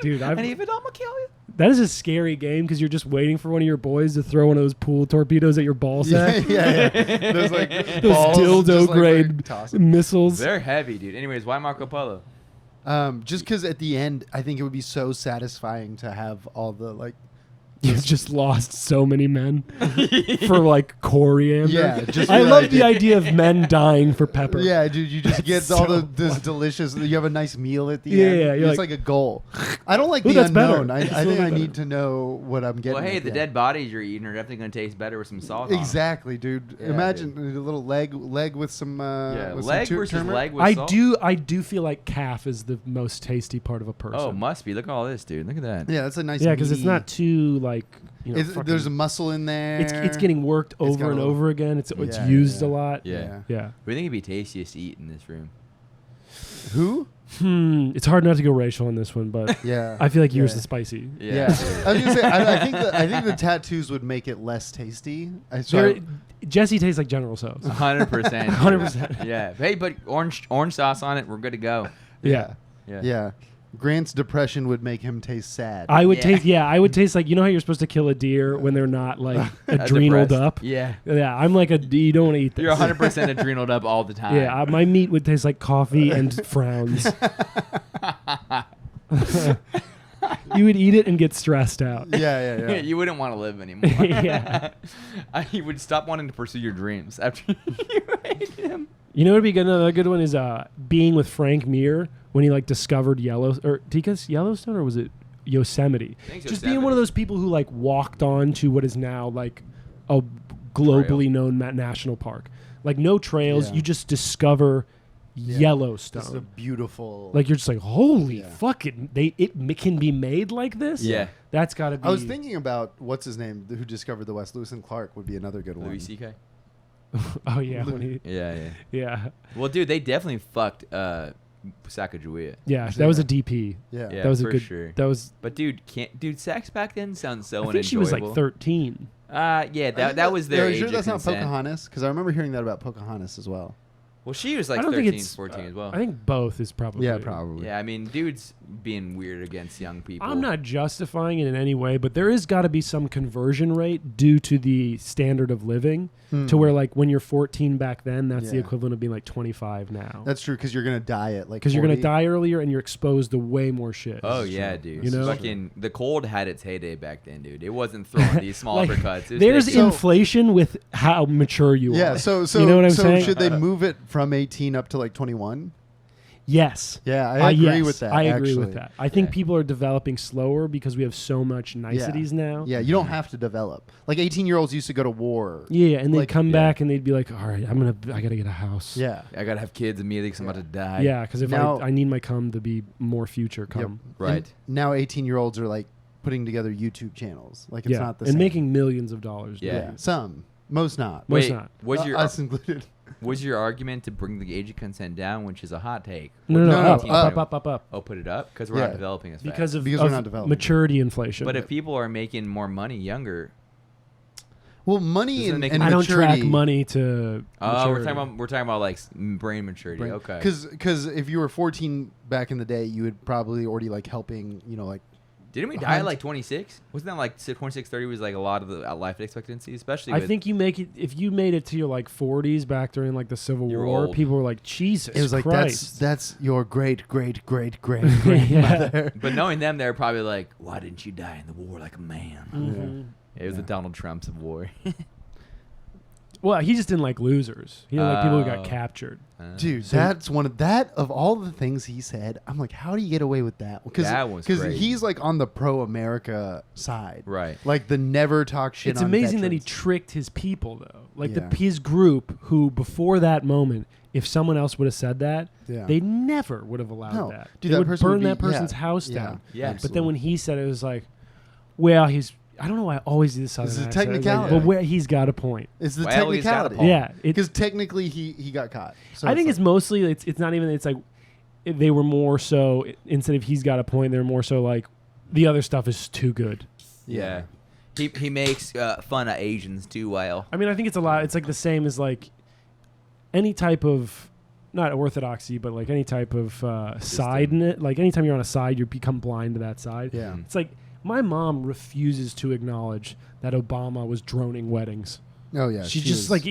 Dude, And even I'm gonna kill you. that is a scary game because you're just waiting for one of your boys to throw one of those pool torpedoes at your ball sack. yeah. Those like Those balls, dildo just, like, grade toss 'em. missiles. They're heavy, dude. Anyways, why Marco Polo? Just because at the end, I think it would be so satisfying to have all the like. You've just lost so many men for like coriander. Yeah, just I for love like- the idea of men dying for pepper. Yeah, dude, you just get That's all so this delicious. You have a nice meal at the Yeah, end. yeah, you're It's like- like a goal. I don't like Ooh, the that's better. unknown. I That's think really I better. need to know what I'm getting. Well, hey, at the end. dead bodies you're eating are definitely gonna taste better with some salt. on 'em. Exactly, dude. Yeah, Imagine a little leg with some. Yeah, with leg some versus turmeric. leg with I salt. do feel like calf is the most tasty part of a person. Oh, must be. Look at all this, dude. Look at that. Yeah, that's a nice. yeah, because it's meaty- not too like There's a muscle in there. it's getting worked It's over got and a- over again. It's Yeah, used yeah. a lot. Yeah. Yeah. What do you think it'd be tastiest to eat in this room? Who? It's hard not to go racial on this one, but Yeah. I feel like yours Yeah. is spicy. Yeah. I was gonna say. I think the tattoos would make it less tasty. Jesse tastes like General Tso's. 100%. 100%. Yeah. Hey, but orange sauce on it. We're good to go. Yeah. Yeah. Grant's depression would make him taste sad. I would Yeah. taste. Yeah, I would taste like, you know how you're supposed to kill a deer when they're not like adrenaled Depressed. up. Yeah. Yeah, I'm like you don't want to eat this. You're 100% adrenaled up all the time. Yeah, my meat would taste like coffee and frowns. You would eat it and get stressed out. Yeah. You wouldn't want to live anymore. Yeah. You would stop wanting to pursue your dreams after you ate him. You know what would be good? Another good one is being with Frank Mir when he like discovered Yellowstone, or was it Yosemite? I think Just being one of those people who like walked on to what is now like a globally known national park. Like no trails, Yeah. you just discover Yellowstone. This is a beautiful. Like you're just like, holy Yeah. fucking, it can be made like this. Yeah. That's got to be. I was thinking about what's his name who discovered the West. Lewis and Clark would be another good one. Louis C.K. Oh yeah, when he, Yeah. Well, dude, they definitely fucked Sacagawea. yeah. That was a DP. Yeah. Yeah, That was a for good. sure. That was. But dude, sex back then sounds so I think unenjoyable. she was like 13. Yeah, that was their age Sure of that's not consent. Pocahontas? Because I remember hearing that about Pocahontas as well. Well, she was like I don't think 13, it's 14 as well. I think both is probably. Yeah, probably. Yeah, I mean, dudes being weird against young people. I'm not justifying it in any way, but there is got to be some conversion rate due to the standard of living to where, like, when you're 14 back then, that's the equivalent of being like 25 now. That's true, because you're gonna die at like. Because you're gonna 40. die earlier and you're exposed to way more shit. Oh yeah, dude. You know? Fucking the cold had its heyday back then, dude. It wasn't throwing these small Like, uppercuts. It was There's taking- inflation with how mature you are. Yeah, so you know what I'm so saying? should they move it from 18 up to like 21? Yes. Yeah, I agree yes, with that. I agree actually. with that. I think Yeah. people are developing slower because we have so much niceties now. Yeah, you don't have to develop. Like 18-year-olds used to go to war. Yeah, and they'd Like, come yeah. back and they'd be like, "All right, I gotta get a house." Yeah. I gotta have kids immediately because I'm about to die. Yeah, because if Now- I need my cum to be more future cum. Yep. Right. And now 18-year-olds are like putting together YouTube channels. Like it's Yeah, not the and same. making millions of dollars. Yeah. Yeah. Some. Most not. Most Wait, not. was your Us included. was your argument to bring the age of consent down, which is a hot take? No, No, no, up. Oh, put it up because we're Yeah. not developing as fast. Because of Because we're not developing. maturity inflation. But if people are making more money younger, Well, money Doesn't and, make and I don't maturity. track money to. we're maturity. talking about like brain maturity. Okay. Because if you were 14 back in the day, you would probably already like helping, like. Didn't we die at like 26? Wasn't that like 26, 30 was like a lot of the life expectancy, especially I with think you make it if you made it to your like 40s back during like the Civil You're War. old. People were like, Jesus It was like Christ. that's your great Yeah. mother. But knowing them, they're probably like, why didn't you die in the war like a man? Mhm. It was the Yeah. Donald Trumps of war. Well, he just didn't like losers. He didn't like people who got Oh. captured. Dude, So- that's one of that of all the things he said. I'm like, how do you get away with that? That was crazy. he's like on the pro-America side, Right. like the never talk shit. It's on amazing that he veterans. tricked his people though. Like Yeah. his group who before that moment, if someone else would have said that, Yeah. they never would have allowed No. that. Dude, they that would person burn would be- that person's yeah. house Yeah. down. Yeah. But then when he said it, it was like, well, I don't know why I always do this. This is a Southern accent. It was like, technicality. but where he's got a point. It's the Well, he's got a technicality. point. Yeah, because technically he got caught. So I think it's like, mostly it's not even it's like they were more so instead of he's got a point, they're more so like the other stuff is too good. Yeah. He makes fun of Asians too well. I mean, I think it's a lot. It's like the same as like any type of not orthodoxy, but like any type of side in it. Like anytime you're on a side, you become blind to that side. Yeah. It's like my mom refuses to acknowledge that Obama was droning weddings. Oh yeah. She was- just like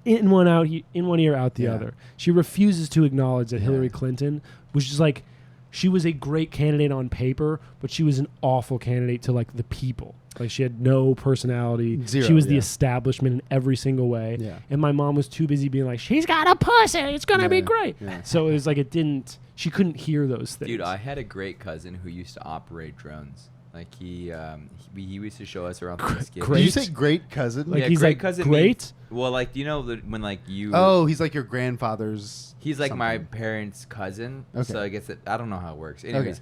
in one out, in one ear, out the Yeah. other. She refuses to acknowledge that Yeah. Hillary Clinton was just like she was a great candidate on paper, but she was an awful candidate to like the people. Like she had no personality. Zero, she was the yeah. establishment in every single way. Yeah. And my mom was too busy being like, she's got a pussy. It's gonna be Yeah, great. yeah. So it was like she couldn't hear those things. Dude, I had a great cousin who used to operate drones. Like he used to show us around Thanksgiving. Did you Great. say great cousin? Like Yeah, he's great like cousin great. Well, like you know when like you. Oh, he's like your grandfather's. He's like my something. parents' cousin. Okay. So I guess I don't know how it works. Anyways,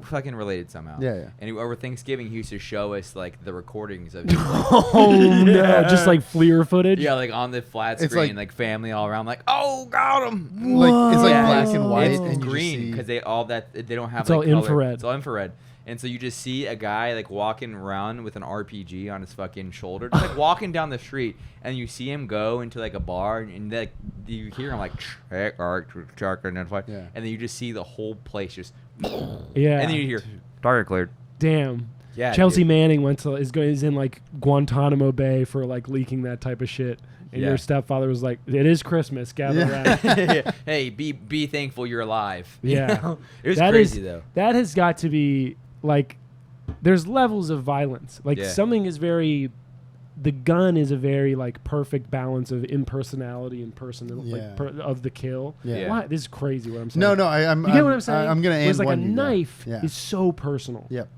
fucking related somehow. Yeah, yeah. And over Thanksgiving, he used to show us like the recordings of his, like, Oh no, just like FLIR footage. yeah, like on the flat It's screen, like- like family all around, like oh, got him. Like it's like Yeah, black it's- and white, It's and you just green see- because they don't have. It's like, all color. infrared. It's all infrared. And so you just see a guy like walking around with an RPG on his fucking shoulder, just like walking down the street, and you see him go into like a bar, and like you hear him like, hey, all right, check identify, Yeah. and then you just see the whole place just, Yeah. and then you hear target cleared. Damn. Yeah, Chelsea dude. Manning is in like Guantanamo Bay for like leaking that type of shit. And Yeah. your stepfather was like, "It is Christmas, gather around." Hey, be thankful you're alive. Yeah. You know? It was That crazy is- though. That has got to be like, there's levels of violence. Like Yeah. something is very, the gun is a very like perfect balance of impersonality and personal Yeah. of the kill. Yeah. Why? This is crazy what I'm saying. No, I'm. You get what I'm saying? I'm gonna. Whereas end like a one you, yeah. knife Yeah. is so personal. Yep.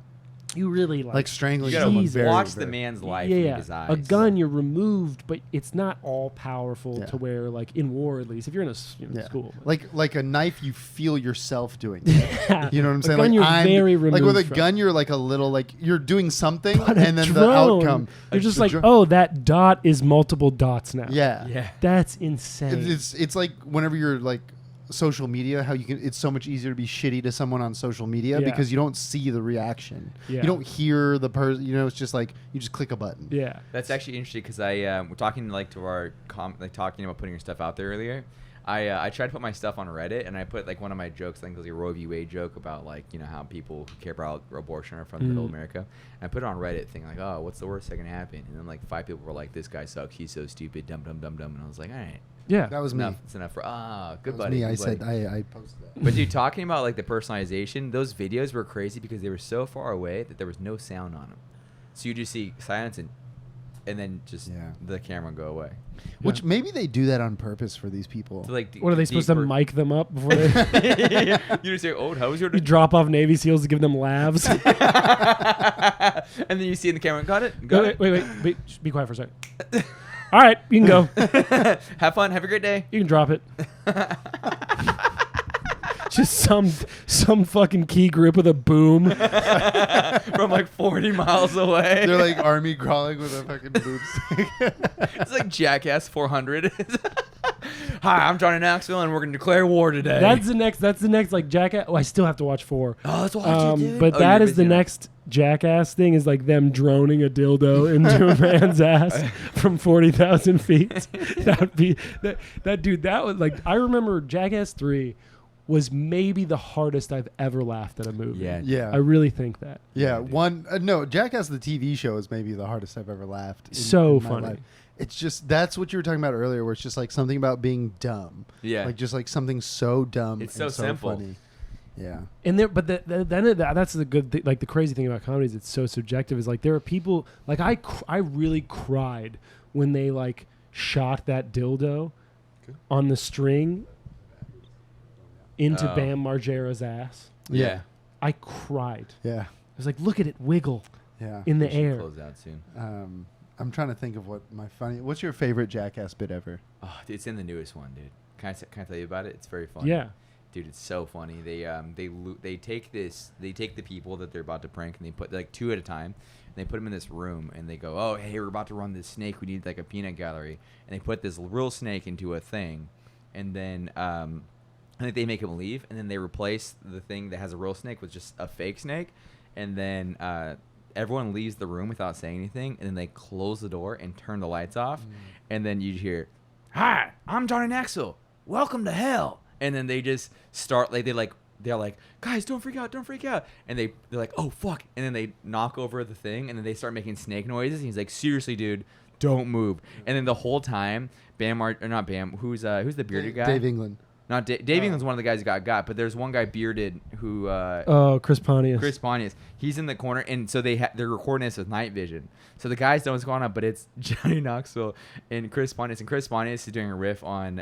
You really Like strangling You gotta someone. Jesus. Very, watch very- the man's life Yeah, in yeah. his eyes. A gun, you're removed, but it's not all powerful Yeah. to where, like in war at least, if you're in a Yeah. school. Like a knife, you feel yourself doing it. You know what I'm A saying? gun like you're I'm very like with a removed from. gun, you're like a little like you're doing something, But a and then the drone, outcome. you're just the like, dro- oh, that dot is multiple dots now. yeah, Yeah. That's insane. It's like whenever you're like social media, how you can. It's so much easier to be shitty to someone on social media Yeah. because you don't see the reaction. Yeah. You don't hear the person. You know, it's just like you just click a button. Yeah. That's actually interesting because we're talking like to our talking about putting your stuff out there earlier. I tried to put my stuff on Reddit, and I put like one of my jokes, I think it was a Roe v. Wade joke about like, you know, how people who care about abortion are from middle America. And I put it on Reddit thinking like, oh, what's the worst that can happen? And then like 5 people were like, this guy sucks, he's so stupid, dumb. And I was like, all right. Yeah. That was enough. me. It's enough for good That was buddy. me. Good I buddy. said I posted that. But dude, talking about like the personalization, those videos were crazy because they were so far away that there was no sound on them. So you just see silence and then just the camera go away. Which maybe they do that on purpose for these people. So, like, What are they supposed to mic them up before they you just say, "Oh, how was your?" You drop off Navy SEALs to give them laughs? And then you see in the camera, got it? Wait. Just be quiet for a second. All right, you can go. Have fun. Have a great day. You can drop it. Just some fucking key grip with a boom from like 40 miles away. They're like army crawling with a fucking boob stick. It's like Jackass 400. Hi, I'm Johnny Knoxville, and we're gonna declare war today. That's the next like Jackass. Oh, I still have to watch 4. Oh, let's watch it, dude. But that is the next Jackass thing, is like them droning a dildo into a man's ass from 40,000 feet. That would be that dude. That was like, I remember Jackass 3 was maybe the hardest I've ever laughed at a movie. Yeah. I really think that. Yeah, no, Jackass the TV show is maybe the hardest I've ever laughed. So in my funny. life. It's just, that's what you were talking about earlier, where it's just like something about being dumb. Yeah. Like just like something so dumb. It's and so simple. Funny. Yeah. And there, but that's the good thing. Like the crazy thing about comedy is it's so subjective. Is like there are people like I really cried when they like shot that dildo on the string into Bam Margera's ass. Yeah. I cried. Yeah. I was like, look at it wiggle Yeah. in the We should air. close out soon. I'm trying to think of what's your favorite Jackass bit ever? Oh, it's in the newest one, dude. Can I tell you about it? It's very funny. Yeah. Dude, it's so funny. They take the people that they're about to prank, and they put like 2 at a time, and they put them in this room, and they go, oh, hey, we're about to run this snake. We need like a peanut gallery, and they put this real snake into a thing, and then I think they make him leave, and then they replace the thing that has a real snake with just a fake snake, and then everyone leaves the room without saying anything, and then they close the door and turn the lights off, and then you hear, hi, I'm Johnny Knoxville. Welcome to hell. And then they just start they're like, guys, don't freak out, and they're like, oh fuck, and then they knock over the thing, and then they start making snake noises, and he's like, seriously, dude, don't move. And then the whole time, who's the bearded guy? Dave England. Not Dave England's one of the guys who got, but there's one guy bearded who Chris Pontius. Chris Pontius. He's in the corner, and so they're recording this with night vision. So the guys know what's going on, but it's Johnny Knoxville and Chris Pontius. And Chris Pontius is doing a riff on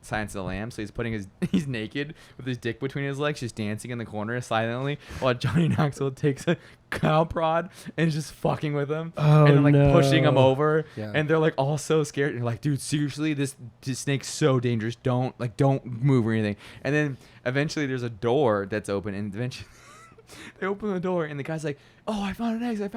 Silence of the Lambs. So he's putting he's naked with his dick between his legs, just dancing in the corner silently, while Johnny Knoxville takes a cow prod and is just fucking with him, and then like pushing him over. Yeah. And they're like all so scared. And they're like, dude, seriously, this snake's so dangerous. Don't move or anything. And then eventually there's a door that's open, and eventually they open the door, and the guy's like, oh, I found an exit.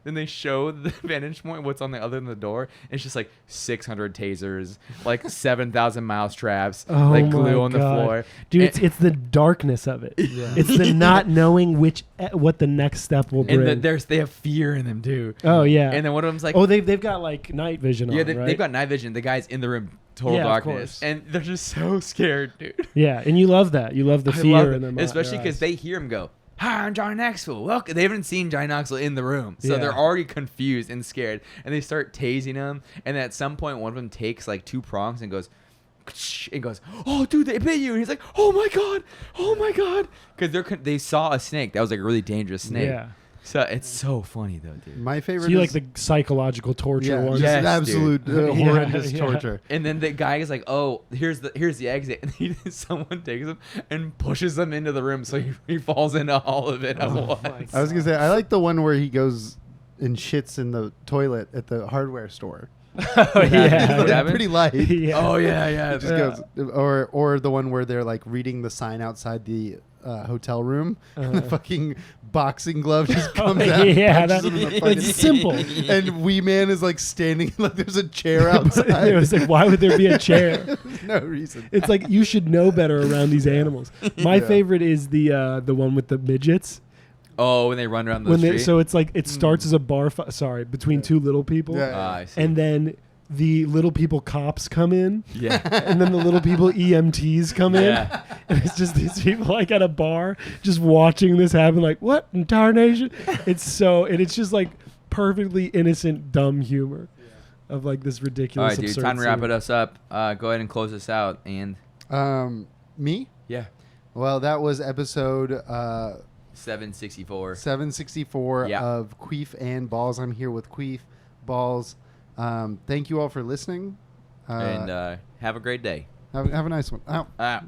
Then they show the vantage point, what's on the other end of the door. And it's just like 600 tasers, like 7,000 mouse traps, like glue on the floor. Dude, it's the darkness of it. Yeah. It's the not knowing what the next step will bring. And they have fear in them too. Oh yeah. And then one of them's like, oh, they've got like night vision on. Yeah, right? they've got night vision. The guy's in the room, total darkness, and they're just so scared, dude. Yeah, and you love that. You love the fear in them, especially because they hear him go, hi, I'm Johnny Knoxville. Welcome. They haven't seen Johnny Knoxville in the room, so they're already confused and scared, and they start tasing him. And at some point, one of them takes like 2 prongs and goes, oh, dude, they bit you. And he's like, oh my god, because they saw a snake that was like a really dangerous snake. Yeah. So it's so funny though, dude. My favorite. So you like the psychological torture one? Yes, absolute horrendous torture. And then the guy is like, "Oh, here's the exit," and someone takes him and pushes him into the room, so he falls into all of it at once. I was gonna say I like the one where he goes and shits in the toilet at the hardware store. Oh yeah, pretty light. Yeah. Oh yeah. It just goes, or the one where they're like reading the sign outside the hotel room, and the fucking boxing glove just comes out. Yeah, it's simple. And Wee Man is like standing like there's a chair outside. It was like, why would there be a chair? There's no reason. It's like you should know better around these animals. My favorite is the one with the midgets. Oh, when they run around the street. So it's like it starts as a bar between 2 little people, I see. and then the little people cops come in. Yeah. And then the little people EMTs come in. Yeah. And it's just these people like at a bar just watching this happen like, what in tarnation? It's just like perfectly innocent, dumb humor of like this ridiculous. All right, dude. Time to wrap us up. Go ahead and close us out. And me? yeah. Well, that was episode 764. 764 of Queef and Balls. I'm here with Queef, Balls. Thank you all for listening. And have a great day. Have a nice one. Ow.